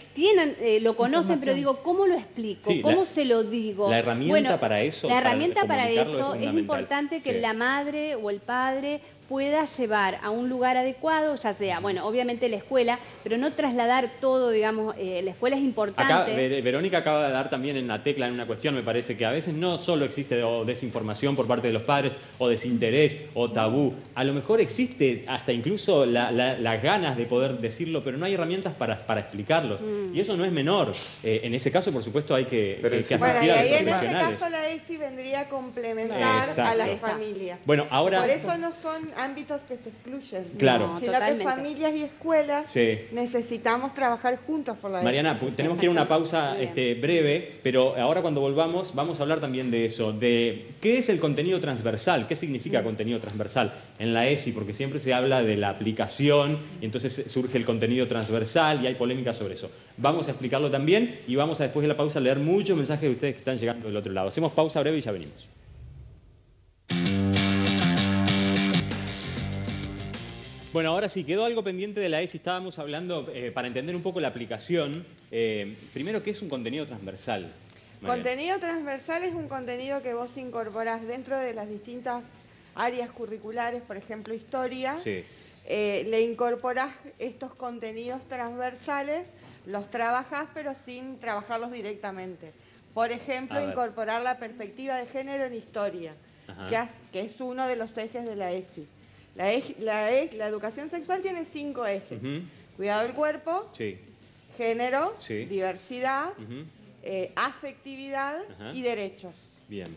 lo conocen, pero digo, ¿cómo lo explico? Sí, ¿Cómo se lo digo? La herramienta para eso. La herramienta para eso es importante que la madre o el padre pueda llevar a un lugar adecuado, ya sea, bueno, obviamente la escuela, pero no trasladar todo, digamos, la escuela es importante. Acá Verónica acaba de dar también en la tecla en una cuestión, me parece que a veces no solo existe desinformación por parte de los padres, o desinterés, o tabú, a lo mejor existe hasta incluso las ganas de poder decirlo, pero no hay herramientas para explicarlos, y eso no es menor. En ese caso, por supuesto, hay que asistir a los profesionales. En ese caso la ESI vendría a complementar a las familias. Bueno, ahora... Por eso no son ámbitos que se excluyen, claro, sino que familias y escuelas necesitamos trabajar juntos por la Mariana, tenemos que ir a una pausa breve, pero ahora cuando volvamos vamos a hablar también de eso, de qué es el contenido transversal, qué significa contenido transversal en la ESI, porque siempre se habla de la aplicación y entonces surge el contenido transversal y hay polémica sobre eso. Vamos a explicarlo también y vamos a después de la pausa leer muchos mensajes de ustedes que están llegando del otro lado. Hacemos pausa breve y ya venimos. Bueno, ahora sí, quedó algo pendiente de la ESI. Estábamos hablando, para entender un poco la aplicación, primero, ¿qué es un contenido transversal? Mariana. Contenido transversal es un contenido que vos incorporás dentro de las distintas áreas curriculares, por ejemplo, historia. Sí. Le incorporás estos contenidos transversales, los trabajás, pero sin trabajarlos directamente. Por ejemplo, incorporar la perspectiva de género en historia, que es uno de los ejes de la ESI. La educación sexual tiene 5 ejes. Cuidado del cuerpo, género, diversidad, afectividad y derechos. Bien.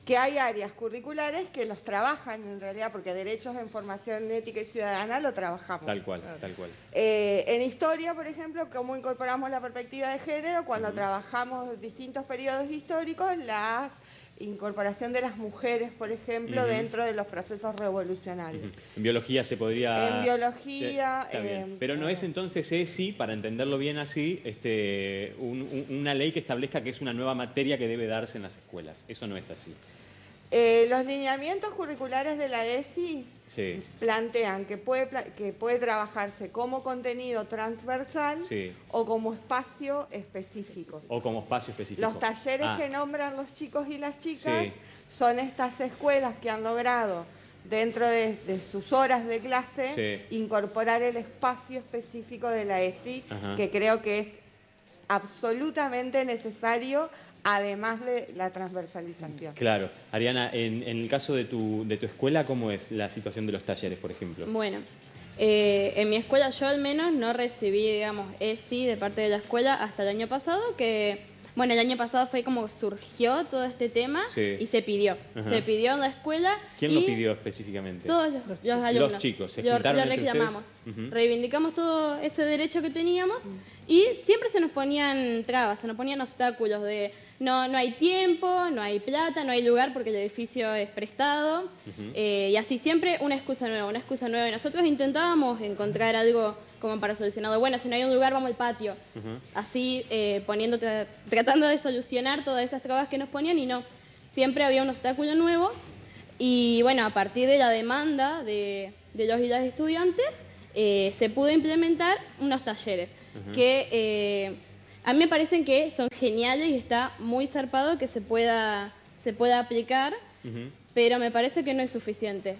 Que hay áreas curriculares que los trabajan en realidad, porque derechos en formación ética y ciudadana lo trabajamos. Tal cual, tal cual. En historia, por ejemplo, cómo incorporamos la perspectiva de género cuando trabajamos distintos periodos históricos, la incorporación de las mujeres, por ejemplo, dentro de los procesos revolucionarios. En biología se podría... En biología... Está bien. Pero no es entonces ESI, para entenderlo bien así, una ley que establezca que es una nueva materia que debe darse en las escuelas. Eso no es así. Los lineamientos curriculares de la ESI plantean que puede trabajarse como contenido transversal o como espacio específico. O como espacio específico. Los talleres que nombran los chicos y las chicas son estas escuelas que han logrado, dentro de sus horas de clase, incorporar el espacio específico de la ESI, que creo que es absolutamente necesario, además de la transversalización. Claro. Ariana, en el caso de tu escuela, ¿cómo es la situación de los talleres, por ejemplo? Bueno, en mi escuela yo al menos no recibí, digamos, ESI de parte de la escuela hasta el año pasado, que, bueno, el año pasado fue como surgió todo este tema y se pidió. Se pidió en la escuela. ¿Quién lo pidió específicamente? Todos los alumnos. Los chicos. Lo reclamamos. Reivindicamos todo ese derecho que teníamos Y siempre se nos ponían trabas, se nos ponían obstáculos de no hay tiempo, no hay plata, no hay lugar porque el edificio es prestado. Y así siempre una excusa nueva. Y nosotros intentábamos encontrar algo como para solucionarlo. Bueno, si no hay un lugar, vamos al patio. Así tratando de solucionar todas esas trabas que nos ponían y no. Siempre había un obstáculo nuevo. Y bueno, a partir de la demanda de los y las estudiantes, se pudo implementar unos talleres que a mí me parecen que son geniales y está muy zarpado que se pueda aplicar, pero me parece que no es suficiente.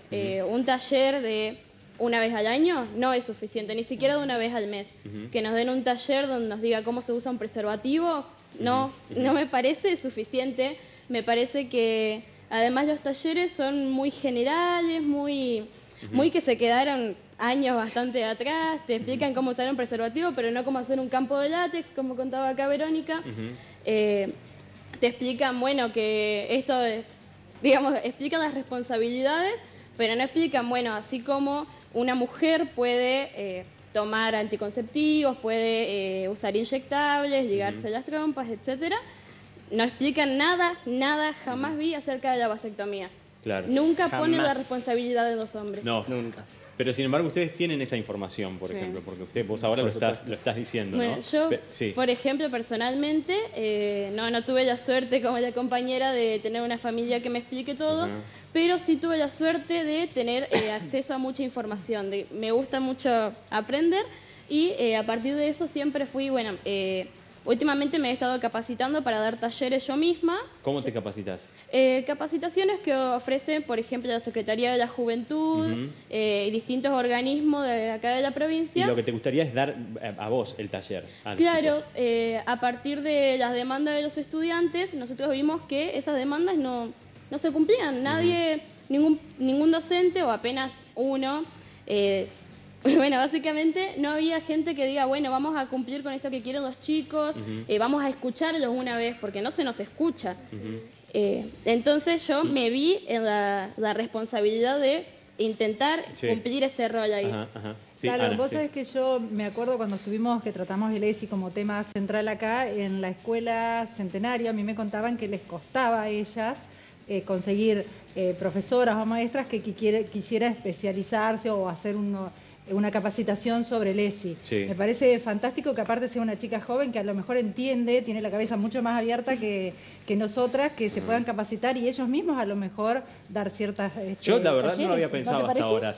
Un taller de una vez al año no es suficiente, ni siquiera de una vez al mes. Que nos den un taller donde nos diga cómo se usa un preservativo, no me parece suficiente. Me parece que además los talleres son muy generales, muy que se quedaron años bastante atrás, te explican cómo usar un preservativo, pero no cómo hacer un campo de látex, como contaba acá Verónica. Te explican, bueno, que esto, digamos, explican las responsabilidades, pero no explican, bueno, así como una mujer puede tomar anticonceptivos, puede usar inyectables, ligarse las trompas, etcétera. No explican nada, jamás vi acerca de la vasectomía. Claro. Nunca ponen la responsabilidad de los hombres. No, nunca. Pero sin embargo ustedes tienen esa información, por ejemplo, porque vos ahora lo estás diciendo, bueno, ¿no? Yo, por ejemplo, personalmente, no tuve la suerte como la compañera de tener una familia que me explique todo, pero sí tuve la suerte de tener acceso a mucha información. Me gusta mucho aprender y a partir de eso siempre fui, bueno, últimamente me he estado capacitando para dar talleres yo misma. ¿Cómo te capacitas? Capacitaciones que ofrece, por ejemplo, la Secretaría de la Juventud y distintos organismos de acá de la provincia. Y lo que te gustaría es dar a vos el taller. Claro, a partir de las demandas de los estudiantes, nosotros vimos que esas demandas no se cumplían. Nadie, ningún docente o apenas uno... Bueno, básicamente no había gente que diga, bueno, vamos a cumplir con esto que quieren los chicos, vamos a escucharlos una vez, porque no se nos escucha. Entonces yo me vi en la responsabilidad de intentar cumplir ese rol ahí. Sí, claro, Ana, vos sabés que yo me acuerdo cuando que tratamos el ESI como tema central acá, en la escuela Centenario, a mí me contaban que les costaba a ellas conseguir profesoras o maestras que quisiera especializarse o hacer una capacitación sobre el ESI. Me parece fantástico que aparte sea una chica joven que a lo mejor entiende, tiene la cabeza mucho más abierta que nosotras, que se puedan capacitar y ellos mismos a lo mejor dar ciertas... Yo la verdad no lo había pensado hasta ahora,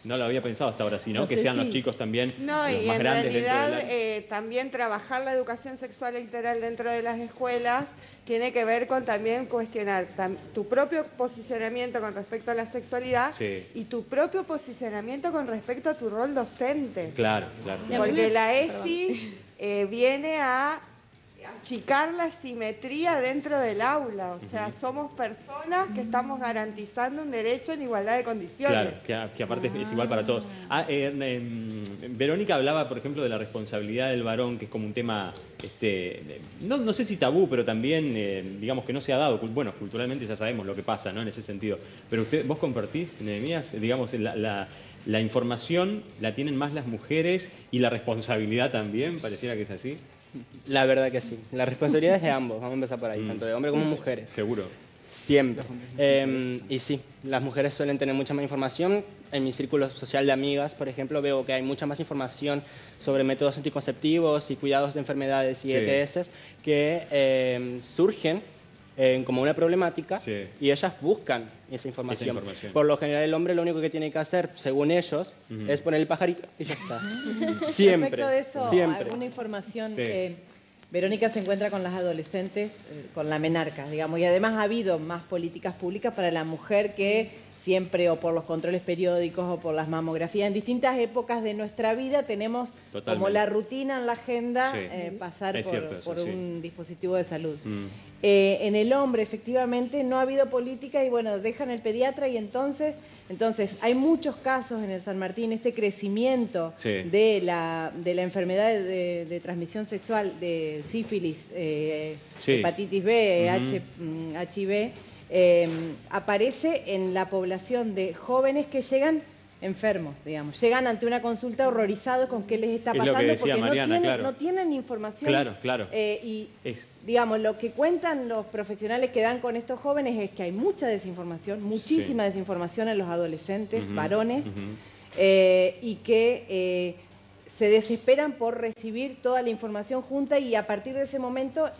no lo había pensado hasta ahora, sino que sean los chicos también los más grandes dentro de realidad también trabajar la educación sexual integral dentro de las escuelas tiene que ver con también cuestionar tu propio posicionamiento con respecto a la sexualidad y tu propio posicionamiento con respecto a tu rol docente. Claro, claro. Porque la ESI viene a achicar la simetría dentro del aula. O sea, somos personas que estamos garantizando un derecho en igualdad de condiciones. Claro, que aparte es igual para todos. Verónica hablaba, por ejemplo, de la responsabilidad del varón, que es como un tema, no sé si tabú, pero también, digamos, que no se ha dado. Bueno, culturalmente ya sabemos lo que pasa, ¿no? En ese sentido. Pero vos compartís, Nehemías, digamos, la información la tienen más las mujeres y la responsabilidad también, pareciera que es así. La verdad que sí. La responsabilidad es de ambos, vamos a empezar por ahí, tanto de hombres como mujeres. Seguro. Siempre. Y sí, las mujeres suelen tener mucha más información. En mi círculo social de amigas, por ejemplo, veo que hay mucha más información sobre métodos anticonceptivos y cuidados de enfermedades y ETS que surgen como una problemática y ellas buscan esa información. Por lo general el hombre lo único que tiene que hacer, según ellos, es poner el pajarito y ya está. Siempre. Respecto de eso, alguna información Verónica se encuentra con las adolescentes, con la menarca, digamos, y además ha habido más políticas públicas para la mujer que siempre, o por los controles periódicos o por las mamografías, en distintas épocas de nuestra vida tenemos como la rutina en la agenda pasar por un dispositivo de salud. En el hombre, efectivamente, no ha habido política y bueno, dejan el pediatra y entonces hay muchos casos en el San Martín, este crecimiento de la enfermedad de transmisión sexual, de sífilis, hepatitis B, HIV, aparece en la población de jóvenes que llegan enfermos, digamos. Llegan ante una consulta horrorizados con qué les está pasando porque Mariana, no tienen información. Claro. Digamos, lo que cuentan los profesionales que dan con estos jóvenes es que hay mucha desinformación, muchísima desinformación en los adolescentes, varones, y que se desesperan por recibir toda la información junta y a partir de ese momento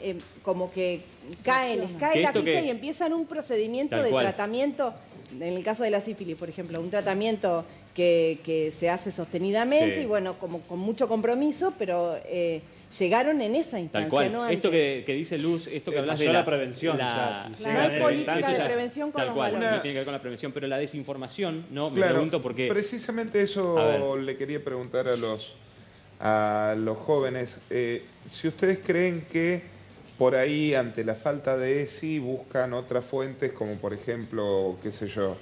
como que les cae la ficha y empiezan un procedimiento de tratamiento. En el caso de la sífilis, por ejemplo, un tratamiento que se hace sostenidamente y bueno, como con mucho compromiso, pero llegaron en esa instancia. Tal cual. ¿no? Esto que dice Luz, esto que hablas de la prevención. No hay política de prevención con tal los cual, valores. no tiene que ver con la prevención, pero la desinformación, ¿no? Me Claro, pregunto por qué. Precisamente eso le quería preguntar a los jóvenes. Si ustedes creen que por ahí, ante la falta de ESI, buscan otras fuentes, como por ejemplo, qué sé yo,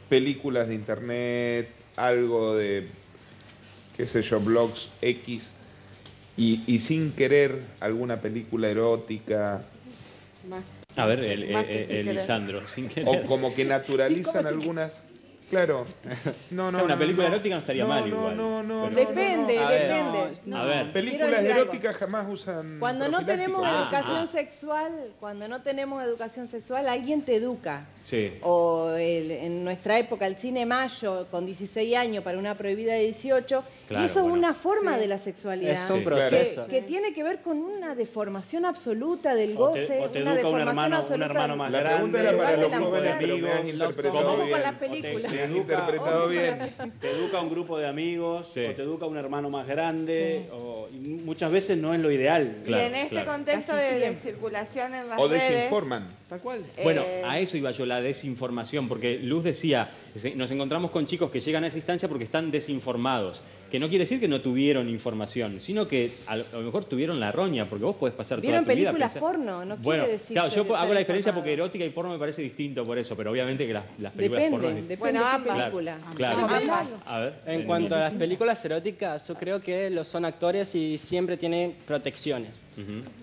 películas de internet, algo de, qué sé yo, blogs X, y sin querer alguna película erótica. A ver, Lisandro, sin querer. O como que naturalizan algunas... Claro. Una película erótica no estaría mal igual. Depende. A ver. Películas eróticas jamás usan. Cuando no tenemos educación sexual, alguien te educa. Sí. O en nuestra época el cine mayo con 16 años para una prohibida de 18, claro, y eso es una forma de la sexualidad. Es un proceso. Que tiene que ver con una deformación absoluta del goce, o te una educa deformación un hermano más la grande. pregunta era para los jóvenes, amigos, pero me has interpretado bien. Con las películas. Me has interpretado bien. Te educa un grupo de amigos, o te educa un hermano más grande, y muchas veces no es lo ideal. Y en este contexto de circulación en las o redes... desinforman. Tal cual. Bueno, a eso iba yo, la desinformación, porque Luz decía, nos encontramos con chicos que llegan a esa instancia porque están desinformados, que no quiere decir que no tuvieron información, sino que a lo mejor tuvieron la roña, porque vos podés pasar toda tu vida... ¿Vieron películas porno? No quiere decir claro, yo que hago la diferencia porque erótica y porno me parece distinto por eso, pero obviamente que las películas porno... Depende de qué película. Claro. A ver, en cuanto a las películas eróticas, yo creo que son actores y siempre tienen protecciones.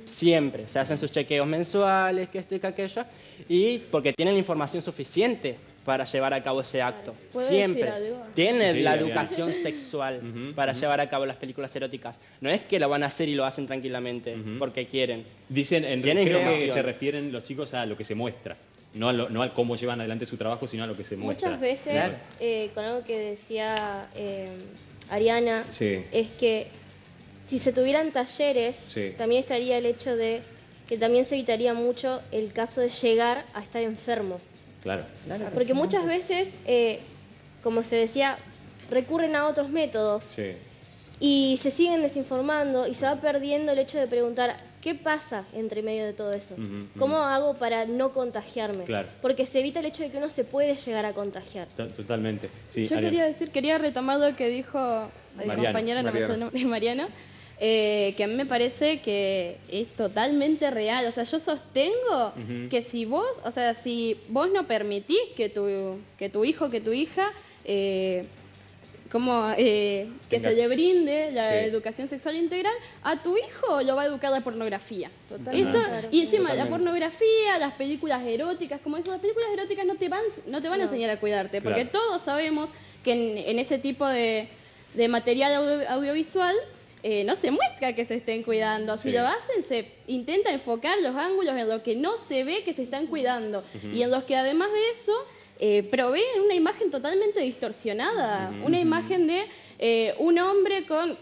Siempre. Se hacen sus chequeos mensuales, que esto y que aquello, y porque tienen la información suficiente para llevar a cabo ese acto. Siempre. Tienen la educación sexual para llevar a cabo las películas eróticas. No es que lo van a hacer y lo hacen tranquilamente porque quieren. Dicen, creo que se refieren los chicos a lo que se muestra. No al cómo llevan adelante su trabajo, sino a lo que se muestra. Muchas veces, con algo que decía Ariana, es que si se tuvieran talleres, también estaría el hecho de que también se evitaría mucho el caso de llegar a estar enfermo. Claro. Porque muchas veces, como se decía, recurren a otros métodos y se siguen desinformando y se va perdiendo el hecho de preguntar qué pasa entre medio de todo eso. ¿Cómo hago para no contagiarme? Claro. Porque se evita el hecho de que uno se puede llegar a contagiar. Totalmente. Sí, yo quería retomar lo que dijo mi compañera, no me sé el nombre, Mariana. Que a mí me parece que es totalmente real. O sea, yo sostengo que si vos no permitís que tu hijo, que tu hija, que se le brinde la educación sexual integral, a tu hijo lo va a educar la pornografía. Y encima la pornografía, las películas eróticas, como eso, las películas eróticas no te van a enseñar a cuidarte, porque todos sabemos que en ese tipo de material audiovisual no se muestra que se estén cuidando. Si lo hacen, se intenta enfocar los ángulos en lo que no se ve que se están cuidando y en los que además de eso proveen una imagen totalmente distorsionada, una imagen de un hombre con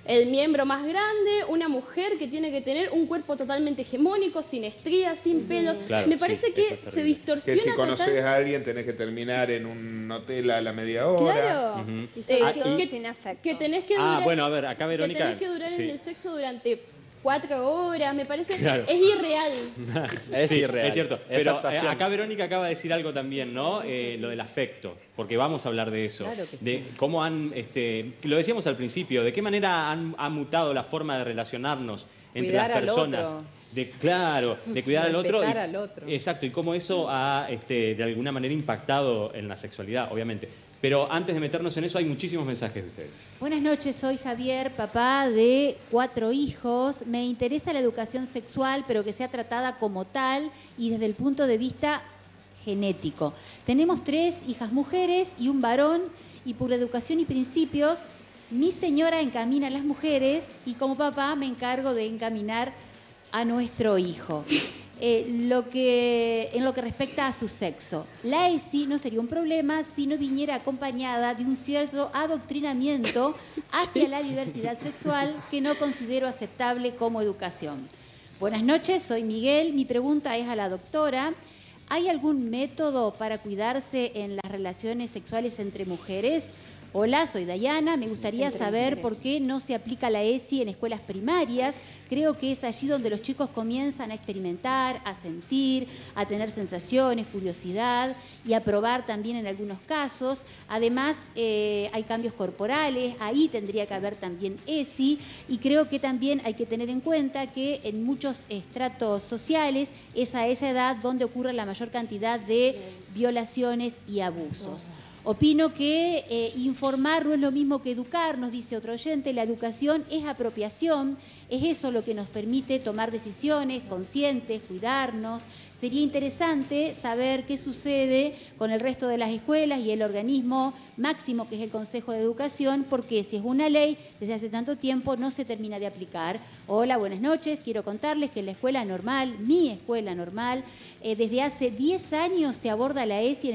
el miembro más grande, una mujer que tiene que tener un cuerpo totalmente hegemónico, sin estrías, sin pelos. Claro, me parece que se distorsiona. Que si conoces a alguien tenés que terminar en un hotel a la media hora. Claro. Que tenés que durar, bueno, a ver, acá Verónica... Que tenés que durar en el sexo durante 4 horas, me parece es irreal. Es irreal. Es cierto. Pero acá Verónica acaba de decir algo también, ¿no? Lo del afecto, porque vamos a hablar de eso. Claro que de cómo han, lo decíamos al principio, de qué manera ha mutado la forma de relacionarnos entre las personas. De cuidar al otro. Exacto, y cómo eso ha, de alguna manera, impactado en la sexualidad, obviamente. Pero antes de meternos en eso, hay muchísimos mensajes de ustedes. Buenas noches, soy Javier, papá de 4 hijos. Me interesa la educación sexual, pero que sea tratada como tal y desde el punto de vista genético. Tenemos 3 hijas mujeres y un varón, y por educación y principios, mi señora encamina a las mujeres y como papá me encargo de encaminar a nuestro hijo. En lo que respecta a su sexo, la ESI no sería un problema si no viniera acompañada de un cierto adoctrinamiento hacia la diversidad sexual que no considero aceptable como educación. Buenas noches, soy Miguel. Mi pregunta es a la doctora. ¿Hay algún método para cuidarse en las relaciones sexuales entre mujeres? Hola, soy Dayana. Me gustaría saber por qué no se aplica la ESI en escuelas primarias. Creo que es allí donde los chicos comienzan a experimentar, a sentir, a tener sensaciones, curiosidad y a probar también en algunos casos. Además, hay cambios corporales, ahí tendría que haber también ESI y creo que también hay que tener en cuenta que en muchos estratos sociales es a esa edad donde ocurre la mayor cantidad de violaciones y abusos. Opino que informar no es lo mismo que educar, nos dice otro oyente. La educación es apropiación, es eso lo que nos permite tomar decisiones conscientes, cuidarnos. Sería interesante saber qué sucede con el resto de las escuelas y el organismo máximo que es el Consejo de Educación, porque si es una ley, desde hace tanto tiempo no se termina de aplicar. Hola, buenas noches. Quiero contarles que en la escuela normal, mi escuela normal, desde hace 10 años se aborda la ESI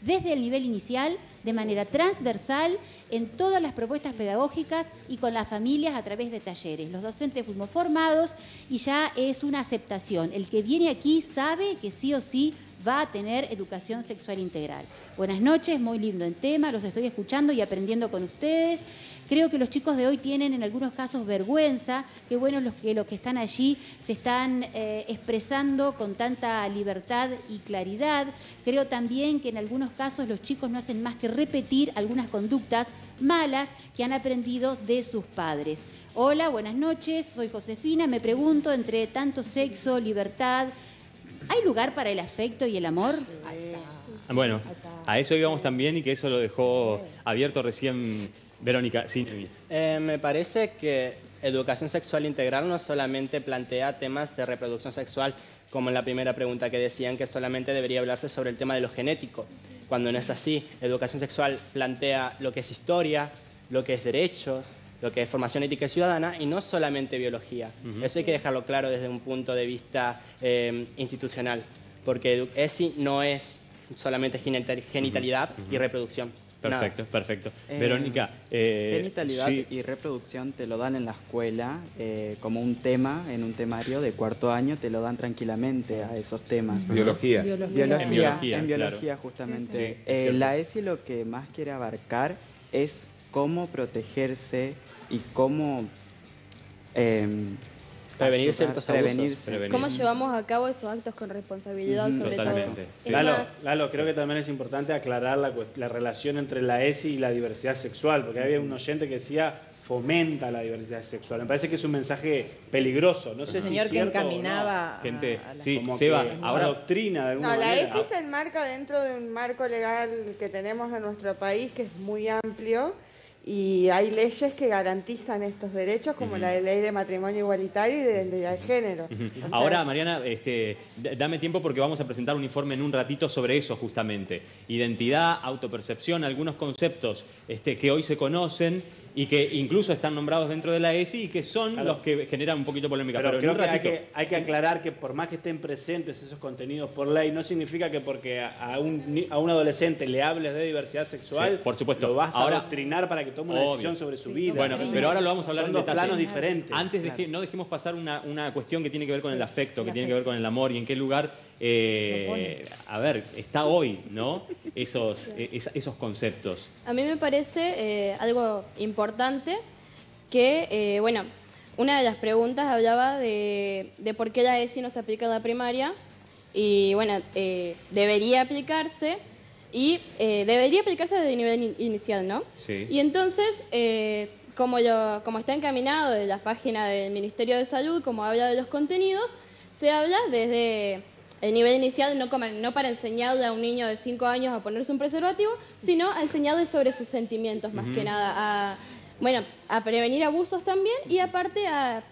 desde el nivel inicial, de manera transversal, en todas las propuestas pedagógicas y con las familias a través de talleres. Los docentes fuimos formados y ya es una aceptación. El que viene aquí sabe que sí o sí va a tener educación sexual integral. Buenas noches, muy lindo el tema, los estoy escuchando y aprendiendo con ustedes. Creo que los chicos de hoy tienen en algunos casos vergüenza, que bueno los que están allí se están expresando con tanta libertad y claridad. Creo también que en algunos casos los chicos no hacen más que repetir algunas conductas malas que han aprendido de sus padres. Hola, buenas noches, soy Josefina, me pregunto, entre tanto sexo, libertad, ¿hay lugar para el afecto y el amor? Bueno, a eso íbamos también y que eso lo dejó abierto recién Verónica. Sí. Me parece que educación sexual integral no solamente plantea temas de reproducción sexual, como en la primera pregunta que decían que solamente debería hablarse sobre el tema de lo genético, cuando no es así. Educación sexual plantea lo que es historia, lo que es derechos, lo que es formación ética y ciudadana, y no solamente biología. Eso hay que dejarlo claro desde un punto de vista institucional, porque ESI no es solamente genitalidad y reproducción. Perfecto, nada. Perfecto. Verónica. Genitalidad y reproducción te lo dan en la escuela como un tema, en un temario de 4º año, te lo dan tranquilamente a esos temas. Biología. En biología, claro. Justamente. Sí, la ESI lo que más quiere abarcar es cómo protegerse y cómo prevenir ciertos abusos. ¿Cómo llevamos a cabo esos actos con responsabilidad sobre totalmente. todo? Lalo, creo que también es importante aclarar la relación entre la ESI y la diversidad sexual, porque había un oyente que decía fomenta la diversidad sexual. Me parece que es un mensaje peligroso. No sé si señor es cierto que encaminaba o no. Gente, sí, Seba, ahora doctrina de alguna manera. La ESI se enmarca dentro de un marco legal que tenemos en nuestro país que es muy amplio. Y hay leyes que garantizan estos derechos, como la ley de matrimonio igualitario y de identidad de género. Ahora, Mariana, dame tiempo porque vamos a presentar un informe en un ratito sobre eso justamente. Identidad, autopercepción, algunos conceptos que hoy se conocen y que incluso están nombrados dentro de la ESI y que son los que generan un poquito polémica. Pero creo que hay que aclarar que por más que estén presentes esos contenidos por ley, no significa que porque a un adolescente le hables de diversidad sexual, por supuesto, lo vas a adoctrinar para que tome una decisión sobre su vida. Bueno, pero ahora lo vamos a hablar en detalle. Son 2 planos diferentes. Antes no dejemos pasar una cuestión que tiene que ver con el afecto, que tiene que ver con el amor y en qué lugar, a ver, está hoy, ¿no? Esos conceptos. A mí me parece algo importante que, bueno, una de las preguntas hablaba de por qué la ESI no se aplica en la primaria y, bueno, debería aplicarse y debería aplicarse desde el nivel inicial, ¿no? Sí. Y entonces, como está encaminado de la página del Ministerio de Salud, como habla de los contenidos, se habla desde el nivel inicial, no para enseñarle a un niño de 5 años a ponerse un preservativo, sino a enseñarle sobre sus sentimientos, más que nada, a prevenir abusos también y aparte a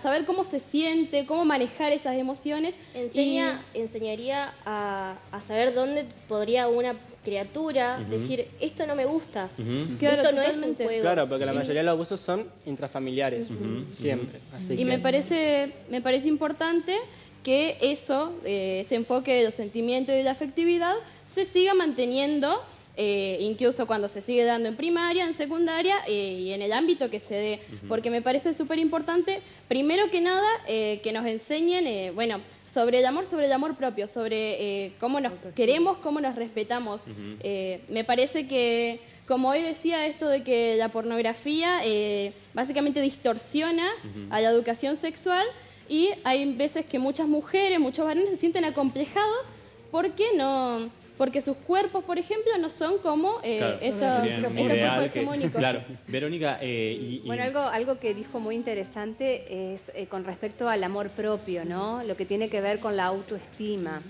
saber cómo se siente, cómo manejar esas emociones. Enseñaría a saber dónde podría una criatura decir, esto no me gusta, Claro, esto no es un juego. Claro, porque la mayoría de los abusos son intrafamiliares, siempre. Así y me parece importante que eso, ese enfoque de los sentimientos y de la afectividad, se siga manteniendo, incluso cuando se sigue dando en primaria, en secundaria y en el ámbito que se dé, porque me parece súper importante, primero que nada, que nos enseñen, sobre el amor propio, sobre cómo nos queremos, cómo nos respetamos. Me parece que, como hoy decía, esto de que la pornografía básicamente distorsiona a la educación sexual, y hay veces que muchas mujeres, muchos varones se sienten acomplejados porque sus cuerpos, por ejemplo, no son como estos cuerpos hegemónicos. Claro. Verónica, Bueno, algo que dijo muy interesante es con respecto al amor propio, ¿no? Lo que tiene que ver con la autoestima.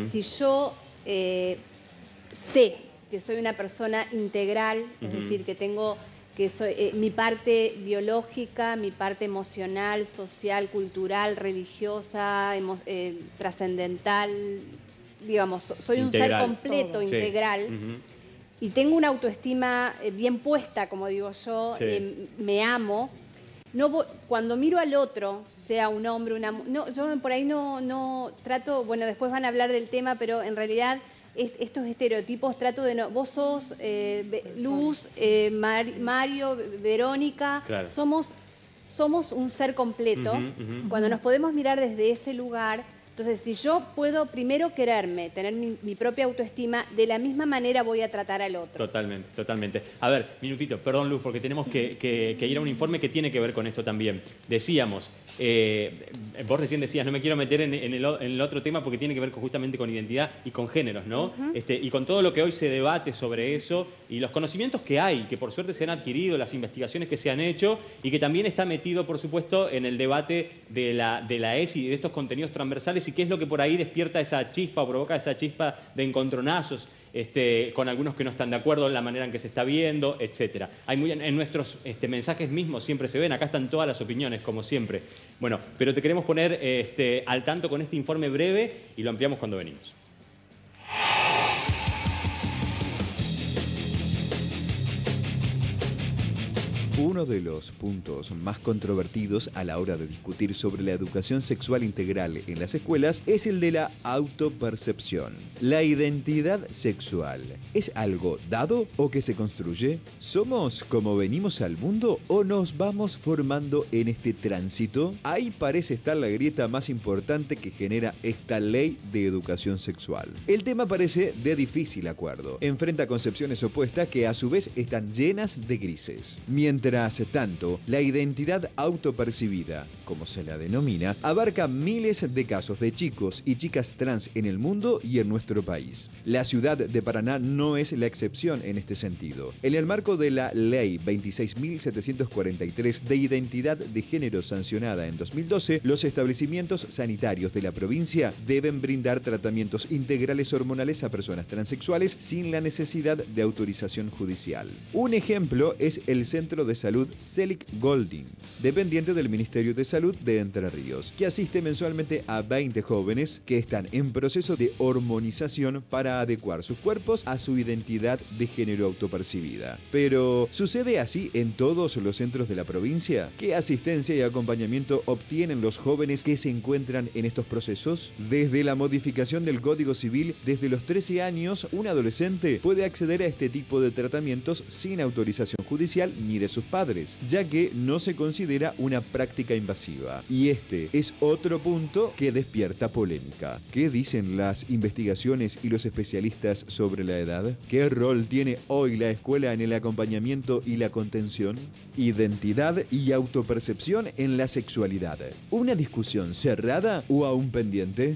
Si yo sé que soy una persona integral, es decir, que soy mi parte biológica, mi parte emocional, social, cultural, religiosa, trascendental, digamos, soy integral. Un ser completo, integral, y tengo una autoestima bien puesta, como digo yo, me amo. Cuando miro al otro, sea un hombre, una mujer, yo por ahí no trato, bueno, después van a hablar del tema, pero en realidad estos estereotipos trato de no. Vos sos Luz, Mario, Verónica, claro. somos un ser completo. Cuando nos podemos mirar desde ese lugar, entonces si yo puedo primero quererme, tener mi propia autoestima, de la misma manera voy a tratar al otro. Totalmente, totalmente. A ver, minutito, perdón Luz, porque tenemos que ir a un informe que tiene que ver con esto también. Decíamos, vos recién decías, no me quiero meter en el otro tema porque tiene que ver justamente con identidad y con géneros, ¿no? Y con todo lo que hoy se debate sobre eso y los conocimientos que hay, que por suerte se han adquirido, las investigaciones que se han hecho y que también está metido, por supuesto, en el debate de la ESI y de estos contenidos transversales y qué es lo que por ahí despierta esa chispa o provoca esa chispa de encontronazos. Con algunos que no están de acuerdo en la manera en que se está viendo, etc. En nuestros mensajes mismos siempre se ven, acá están todas las opiniones, como siempre. Bueno, pero te queremos poner al tanto con este informe breve y lo ampliamos cuando venimos. Uno de los puntos más controvertidos a la hora de discutir sobre la educación sexual integral en las escuelas es el de la autopercepción. ¿La identidad sexual es algo dado o que se construye? ¿Somos como venimos al mundo o nos vamos formando en este tránsito? Ahí parece estar la grieta más importante que genera esta ley de educación sexual. El tema parece de difícil acuerdo. Enfrenta concepciones opuestas que a su vez están llenas de grises. Mientras tanto, la identidad autopercibida, como se la denomina, abarca miles de casos de chicos y chicas trans en el mundo y en nuestro país. La ciudad de Paraná no es la excepción en este sentido. En el marco de la Ley 26.743 de Identidad de Género sancionada en 2012, los establecimientos sanitarios de la provincia deben brindar tratamientos integrales hormonales a personas transexuales sin la necesidad de autorización judicial. Un ejemplo es el Centro de Salud Celic Golding, dependiente del Ministerio de Salud de Entre Ríos, que asiste mensualmente a 20 jóvenes que están en proceso de hormonización para adecuar sus cuerpos a su identidad de género autopercibida. Pero, ¿sucede así en todos los centros de la provincia? ¿Qué asistencia y acompañamiento obtienen los jóvenes que se encuentran en estos procesos? Desde la modificación del Código Civil, desde los 13 años, un adolescente puede acceder a este tipo de tratamientos sin autorización judicial ni de sus padres, ya que no se considera una práctica invasiva. Y este es otro punto que despierta polémica. ¿Qué dicen las investigaciones y los especialistas sobre la edad? ¿Qué rol tiene hoy la escuela en el acompañamiento y la contención? Identidad y autopercepción en la sexualidad. ¿Una discusión cerrada o aún pendiente?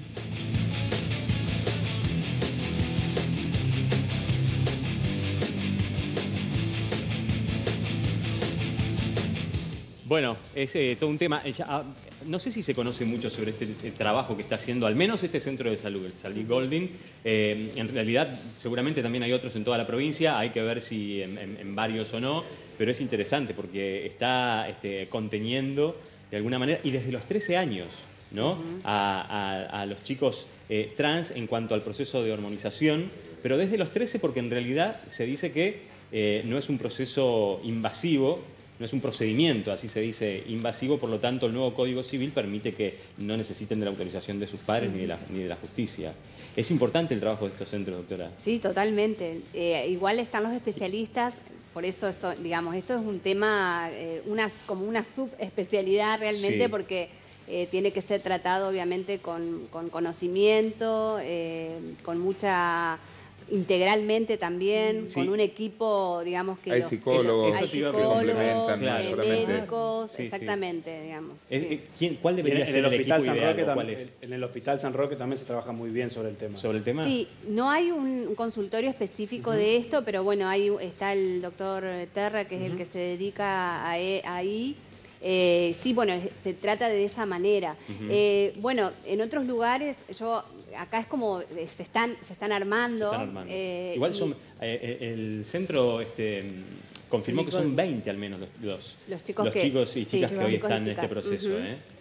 Bueno, es todo un tema. No sé si se conoce mucho sobre este trabajo que está haciendo, al menos este centro de salud, el Celic Golding. En realidad, seguramente también hay otros en toda la provincia, hay que ver si en varios o no, pero es interesante porque está conteniendo de alguna manera, y desde los 13 años, ¿no? A los chicos trans en cuanto al proceso de hormonización, pero desde los 13 porque en realidad se dice que no es un proceso invasivo, no es un procedimiento, así se dice, invasivo, por lo tanto el nuevo Código Civil permite que no necesiten de la autorización de sus padres ni de la justicia. Es importante el trabajo de estos centros, doctora. Sí, totalmente. Igual están los especialistas, por eso esto, digamos, esto es un tema, como una subespecialidad realmente, porque tiene que ser tratado obviamente con conocimiento, con mucha... integralmente también, con un equipo, digamos que... Hay psicólogos, que complementan, médicos, exactamente, digamos. ¿Cuál debería ser el equipo ideal? En el Hospital San Roque también se trabaja muy bien sobre el tema. ¿Sobre el tema? Sí, no hay un consultorio específico de esto, pero bueno, está el doctor Terra, que es el que se dedica ahí. Sí, bueno, se trata de esa manera. Bueno, en otros lugares, acá es como se están armando. Igual son, el centro confirmó que son 20 al menos los chicos y chicas que hoy están en este proceso.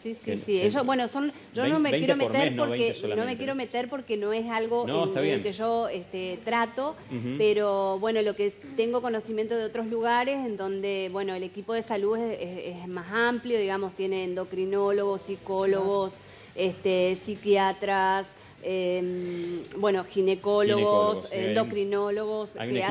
Sí. Ellos, bueno, yo no me quiero meter porque no es algo en el que yo trato, pero bueno, lo que tengo conocimiento de otros lugares en donde, bueno, el equipo de salud es más amplio, digamos, tiene endocrinólogos, psicólogos, psiquiatras, bueno, ginecólogos, endocrinólogos, hay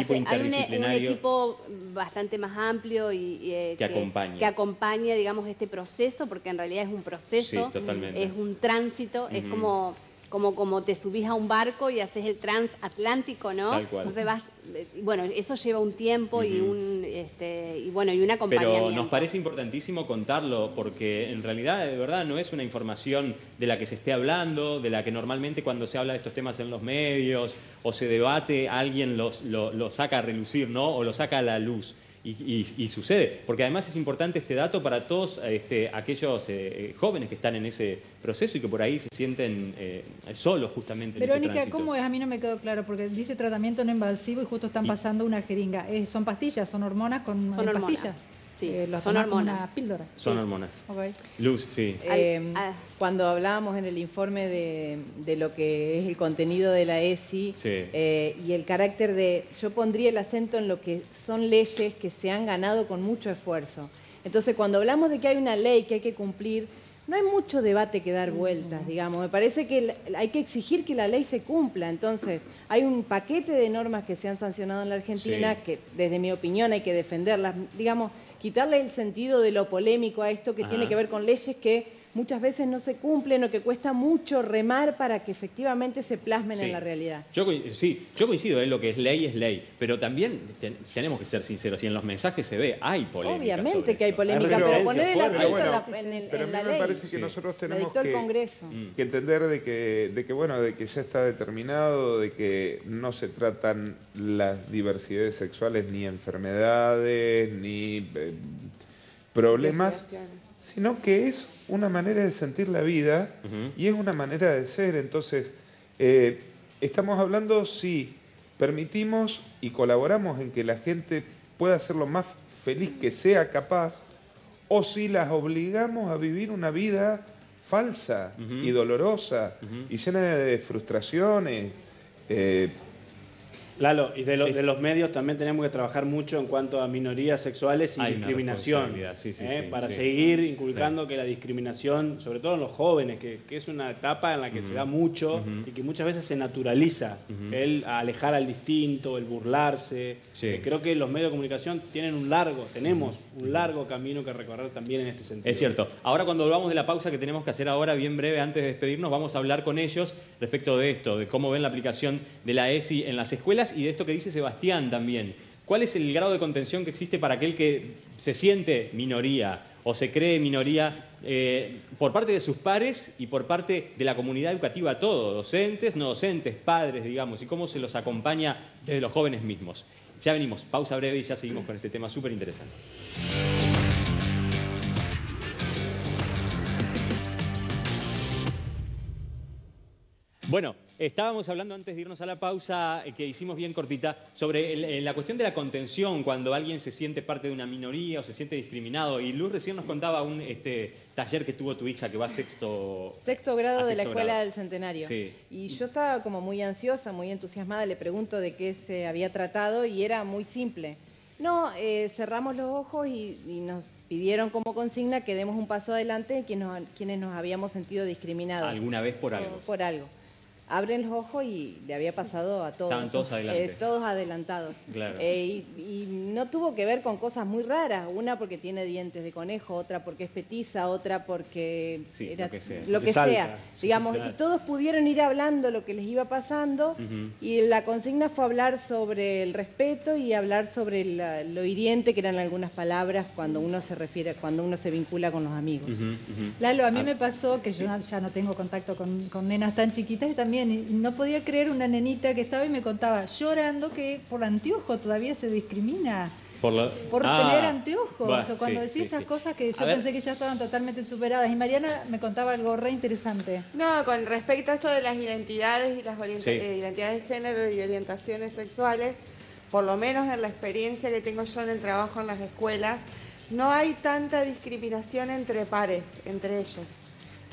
un equipo bastante más amplio y que acompaña, digamos, este proceso, porque en realidad es un proceso, es un tránsito, es como te subís a un barco y haces el transatlántico, ¿no? Tal cual. Entonces bueno, eso lleva un tiempo y un acompañamiento. Pero nos parece importantísimo contarlo porque en realidad, de verdad, no es una información de la que se esté hablando, de la que normalmente cuando se habla de estos temas en los medios o se debate, alguien lo saca a relucir, ¿no? O lo saca a la luz. Y sucede, porque además es importante este dato para todos aquellos jóvenes que están en ese proceso y que por ahí se sienten solos justamente en ese tránsito. Verónica, ¿cómo es? A mí no me quedó claro, porque dice tratamiento no invasivo y justo están pasando una jeringa. ¿Son pastillas? ¿Son hormonas con pastillas? Sí, son hormonas. Una píldora. Son hormonas. Okay. Luz, sí. Cuando hablábamos en el informe de lo que es el contenido de la ESI y el carácter yo pondría el acento en lo que son leyes que se han ganado con mucho esfuerzo. Entonces, cuando hablamos de que hay una ley que hay que cumplir, no hay mucho debate que dar vueltas, digamos. Me parece que hay que exigir que la ley se cumpla. Entonces, hay un paquete de normas que se han sancionado en la Argentina que, desde mi opinión, hay que defenderlas. Digamos, quitarle el sentido de lo polémico a esto que tiene que ver con leyes que muchas veces no se cumplen o que cuesta mucho remar para que efectivamente se plasmen en la realidad. Yo coincido, lo que es ley, pero también tenemos que ser sinceros, y en los mensajes se ve, hay polémica. Obviamente que hay polémica, pero poner el acento en la ley. Pero a mí me parece que nosotros tenemos que entender de que ya está determinado, de que no se tratan las diversidades sexuales ni enfermedades, ni problemas, sino que es una manera de sentir la vida y es una manera de ser. Entonces, estamos hablando si permitimos y colaboramos en que la gente pueda ser lo más feliz que sea capaz, o si las obligamos a vivir una vida falsa y dolorosa y llena de frustraciones. Lalo, y de los medios también tenemos que trabajar mucho en cuanto a minorías sexuales y discriminación, para seguir inculcando que la discriminación, sobre todo en los jóvenes, que es una etapa en la que se da mucho y que muchas veces se naturaliza el alejar al distinto, el burlarse. Creo que los medios de comunicación tenemos un largo camino que recorrer también en este sentido. Es cierto. Ahora, cuando volvamos de la pausa que tenemos que hacer ahora, bien breve, antes de despedirnos, vamos a hablar con ellos respecto de esto, de cómo ven la aplicación de la ESI en las escuelas y de esto que dice Sebastián también. ¿Cuál es el grado de contención que existe para aquel que se siente minoría o se cree minoría por parte de sus pares y por parte de la comunidad educativa, todo, docentes, no docentes, padres, digamos, y cómo se los acompaña desde los jóvenes mismos? Ya venimos, pausa breve y ya seguimos con este tema súper interesante. Bueno, Estábamos hablando antes de irnos a la pausa, que hicimos bien cortita, sobre la cuestión de la contención, cuando alguien se siente parte de una minoría o se siente discriminado. Y Luz recién nos contaba un taller que tuvo tu hija que va a sexto grado de la Escuela del Centenario. Sí. Y yo estaba como muy ansiosa, muy entusiasmada, le pregunto de qué se había tratado y era muy simple. No, cerramos los ojos y nos pidieron como consigna que demos un paso adelante quienes nos habíamos sentido discriminados. ¿Alguna vez por algo? Por algo. Abren los ojos y le había pasado a todos. Estaban todos adelante. Todos adelantados. Claro. Y no tuvo que ver con cosas muy raras. Una porque tiene dientes de conejo, otra porque es petiza, otra porque sí, era lo que sea. Digamos, claro. Y todos pudieron ir hablando lo que les iba pasando. Y la consigna fue hablar sobre el respeto y hablar sobre lo hiriente que eran algunas palabras cuando uno se vincula con los amigos. Lalo, a mí me pasó que yo ya no tengo contacto con nenas tan chiquitas y también no podía creer una nenita que estaba y me contaba llorando que por anteojo todavía se discrimina. Por tener anteojos. Cuando decía esas cosas que yo pensé que ya estaban totalmente superadas. Y Mariana me contaba algo re interesante. No, con respecto a esto de las identidades y las identidades de género y orientaciones sexuales, por lo menos en la experiencia que tengo yo en el trabajo en las escuelas, no hay tanta discriminación entre pares, entre ellos.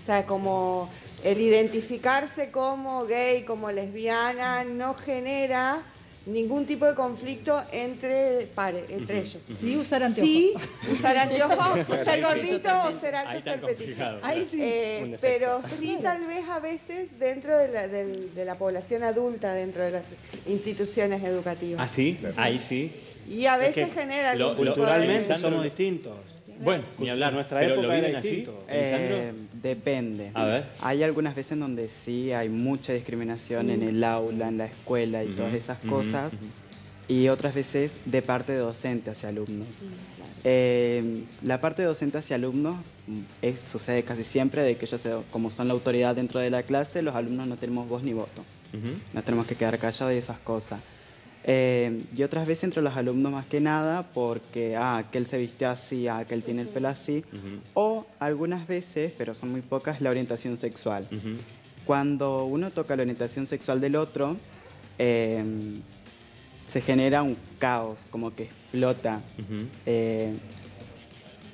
O sea, como el identificarse como gay, como lesbiana, no genera ningún tipo de conflicto entre pares, entre ellos. Sí, usar anteojos. Sí, usar anteojos, ser gordito o ser alto, ser petito. Ahí sí. Pero sí, tal vez a veces dentro de la población adulta, dentro de las instituciones educativas. ¿Ah, sí? Ahí sí. Y a veces genera... Culturalmente somos distintos. Bueno, ni hablar. Nuestra ¿Pero época lo viven era así? distinto. Depende. A ver. Hay algunas veces donde sí hay mucha discriminación en el aula, en la escuela y todas esas cosas. Y otras veces de parte de docente hacia alumnos. La parte de docente hacia alumnos sucede casi siempre de que ellos, como son la autoridad dentro de la clase, los alumnos no tenemos voz ni voto. Nos tenemos que quedar callados y esas cosas. Y otras veces entre los alumnos más que nada porque aquel se vistió así, aquel tiene el pelo así, o algunas veces, pero son muy pocas, la orientación sexual. Cuando uno toca la orientación sexual del otro, se genera un caos, como que explota,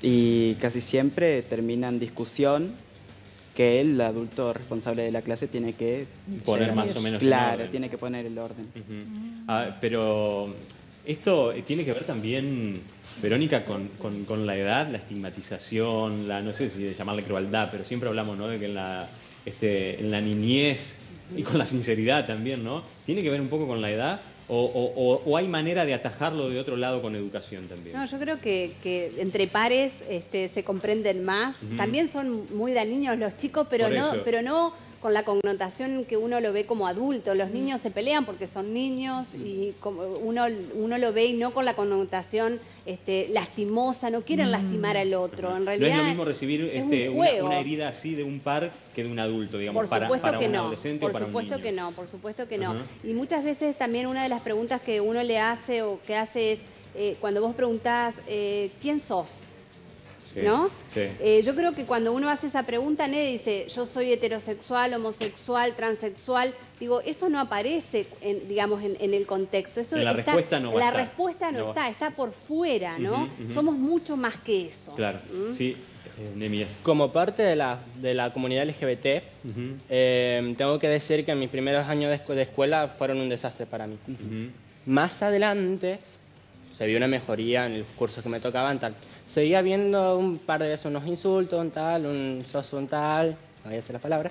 y casi siempre termina en discusión que el adulto responsable de la clase tiene que poner más o menos claro, el orden. Tiene que poner el orden. Pero esto tiene que ver también, Verónica, con la edad, la estigmatización, no sé si de llamarle crueldad, pero siempre hablamos, ¿no?, de que en la niñez y con la sinceridad también, ¿no? ¿Tiene que ver un poco con la edad? ¿O hay manera de atajarlo de otro lado con educación también? No, yo creo que entre pares se comprenden más. También son muy dañinos los chicos, pero no con la connotación que uno lo ve como adulto. Los niños se pelean porque son niños y como uno lo ve y no con la connotación lastimosa, no quieren lastimar al otro. En realidad no es lo mismo recibir una herida así de un par que de un adulto, digamos, para un adolescente o para un niño. Por supuesto que no. Y muchas veces también una de las preguntas que uno le hace o que hace es cuando vos preguntás ¿quién sos? ¿No? Sí. Yo creo que cuando uno hace esa pregunta, nadie dice yo soy heterosexual, homosexual, transexual. Digo, eso no aparece, en el contexto. Eso la respuesta no va a estar. La respuesta no está por fuera, ¿no? Somos mucho más que eso. Claro, sí. Nemías. Como parte de la comunidad LGBT, tengo que decir que mis primeros años de escuela fueron un desastre para mí. Más adelante se vio una mejoría en los cursos que me tocaban, tal. Seguía viendo un par de veces unos insultos, un sos un tal, no voy a decir la palabra,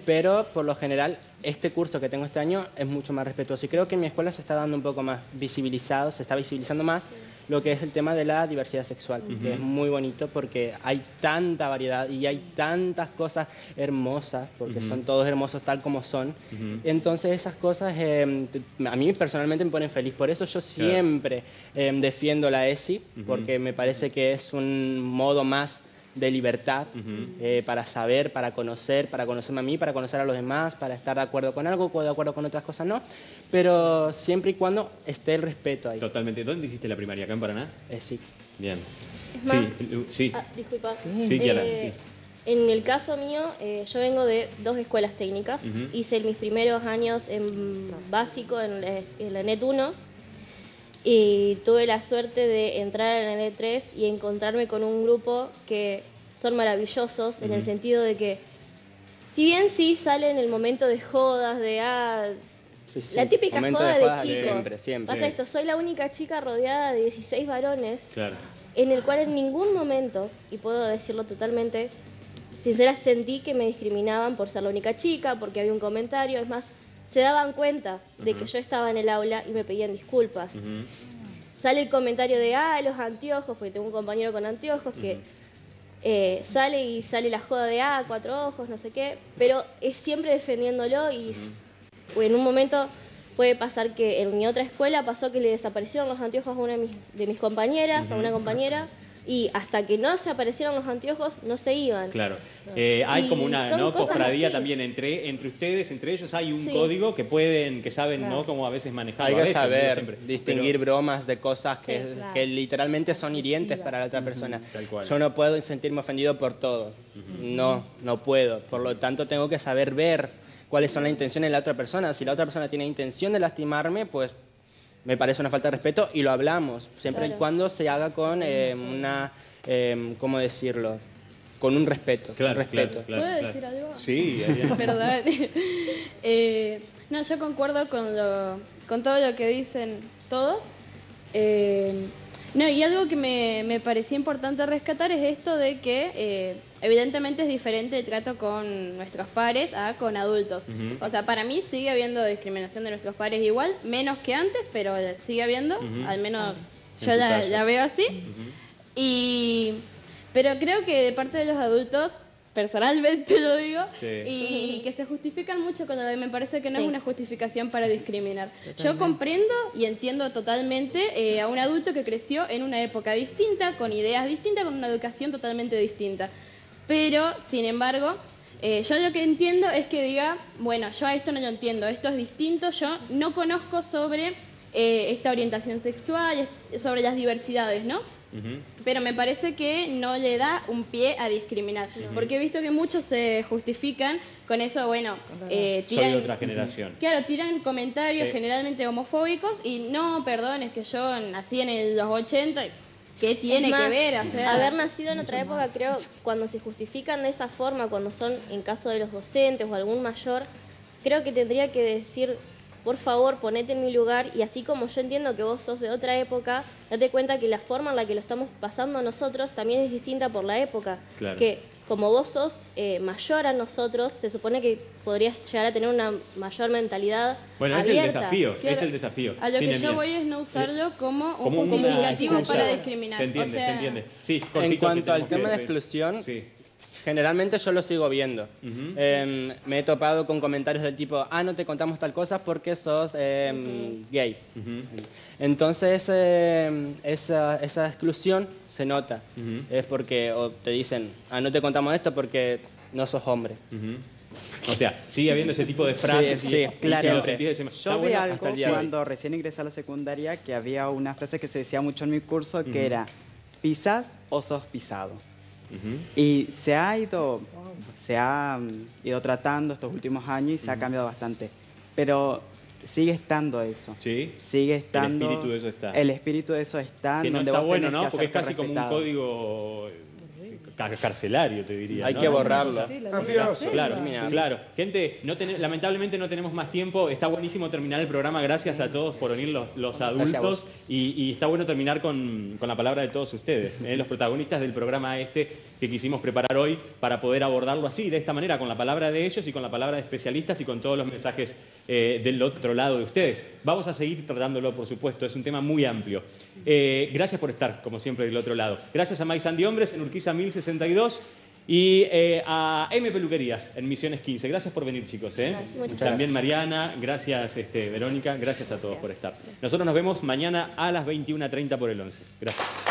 pero por lo general este curso que tengo este año es mucho más respetuoso y creo que en mi escuela se está dando un poco más visibilizado, se está visibilizando más lo que es el tema de la diversidad sexual, que es muy bonito porque hay tanta variedad y hay tantas cosas hermosas, porque son todos hermosos tal como son. Entonces esas cosas a mí personalmente me ponen feliz. Por eso yo siempre defiendo la ESI, porque me parece que es un modo más de libertad para saber, para conocerme a mí, para conocer a los demás, para estar de acuerdo con algo, de acuerdo con otras cosas no, pero siempre y cuando esté el respeto ahí. Totalmente. ¿Dónde hiciste la primaria? ¿Acá en Paraná? Sí. Bien. Es más, sí. disculpa. Sí, Kiara, sí. En el caso mío, yo vengo de 2 escuelas técnicas. Hice mis primeros años en básico, en la NET 1, y tuve la suerte de entrar en la NET 3 y encontrarme con un grupo que son maravillosos, en el sentido de que, si bien sí sale en el momento de jodas, de la típica joda de chicos, siempre. Pasa esto, soy la única chica rodeada de 16 varones, claro, en el cual en ningún momento, y puedo decirlo totalmente sincera, sentí que me discriminaban por ser la única chica, porque había un comentario. Es más, se daban cuenta de que yo estaba en el aula y me pedían disculpas. Sale el comentario de, los anteojos, porque tengo un compañero con anteojos que sale la joda de, 4 ojos, no sé qué, pero es siempre defendiéndolo y en un momento puede pasar que en mi otra escuela pasó que le desaparecieron los anteojos a una de mis compañeras, a una compañera, y hasta que no se aparecieron los anteojos no se iban. Claro. Hay como una cofradía también entre ustedes, entre ellos hay un código que saben, ¿no? Cómo a veces manejar. Hay que saber distinguir bromas de cosas que literalmente son hirientes para la otra persona. Tal cual. Yo no puedo sentirme ofendido por todo. No puedo. Por lo tanto, tengo que saber ver cuáles son las intenciones de la otra persona. Si la otra persona tiene intención de lastimarme, pues me parece una falta de respeto y lo hablamos, siempre y cuando se haga con ¿cómo decirlo? Con un respeto. Claro, respeto. ¿Puedo decir algo? Sí, Perdón. No, yo concuerdo con todo lo que dicen todos. No, y algo que me parecía importante rescatar es esto de que evidentemente es diferente el trato con nuestros pares a con adultos. O sea, para mí sigue habiendo discriminación de nuestros pares igual, menos que antes, pero sigue habiendo, al menos yo la veo así. Pero creo que de parte de los adultos, personalmente lo digo, y que se justifican mucho con lo de, me parece que no es una justificación para discriminar. Yo comprendo y entiendo totalmente a un adulto que creció en una época distinta, con ideas distintas, con una educación totalmente distinta. Pero, sin embargo, yo lo que entiendo es que diga, bueno, yo a esto no lo entiendo, esto es distinto, yo no conozco sobre esta orientación sexual, sobre las diversidades, ¿no? Pero me parece que no le da un pie a discriminar, porque he visto que muchos se justifican con eso, bueno, tiran, soy de otra generación. Claro, tiran comentarios generalmente homofóbicos y no, perdón, es que yo nací en los 80, ¿qué tiene que ver? O sea, haber nacido en otra época, creo, cuando se justifican de esa forma, cuando son en caso de los docentes o algún mayor, creo que tendría que decir, por favor, ponete en mi lugar, y así como yo entiendo que vos sos de otra época, date cuenta que la forma en la que lo estamos pasando nosotros también es distinta por la época. Claro. Que como vos sos mayor a nosotros, se supone que podrías llegar a tener una mayor mentalidad abierta. Es el desafío, claro. Es el desafío. A lo que yo voy es no usarlo como un comunicativo para discriminar. Se entiende, se entiende. Sí, en cuanto al tema de exclusión, generalmente yo lo sigo viendo. Me he topado con comentarios del tipo, no te contamos tal cosa porque sos gay. Entonces, esa exclusión se nota. Es porque o te dicen, no te contamos esto porque no sos hombre. O sea, sigue habiendo ese tipo de frases. Claro. Yo vi algo cuando recién ingresé a la secundaria que había una frase que se decía mucho en mi curso que era, ¿pisás o sos pisado? Y se ha ido tratando estos últimos años y se ha cambiado bastante. Pero sigue estando eso. Sí. Sigue estando. El espíritu de eso está. El espíritu de eso está. Que no está bueno, ¿no? Porque es casi como un código carcelario, te diría. Hay que borrarlo. Claro. Gente, lamentablemente no tenemos más tiempo. Está buenísimo terminar el programa. Gracias a todos por venir los adultos. Y está bueno terminar con la palabra de todos ustedes, los protagonistas del programa que quisimos preparar hoy para poder abordarlo así, de esta manera, con la palabra de ellos y con la palabra de especialistas y con todos los mensajes del otro lado de ustedes. Vamos a seguir tratándolo, por supuesto. Es un tema muy amplio. Gracias por estar, como siempre, del otro lado. Gracias a Mike Sandy Hombres en Urquiza 1062 y a M Peluquerías en Misiones 15. Gracias por venir, chicos. También Mariana, gracias Verónica, gracias a todos por estar. Nosotros nos vemos mañana a las 21:30 por el 11. Gracias.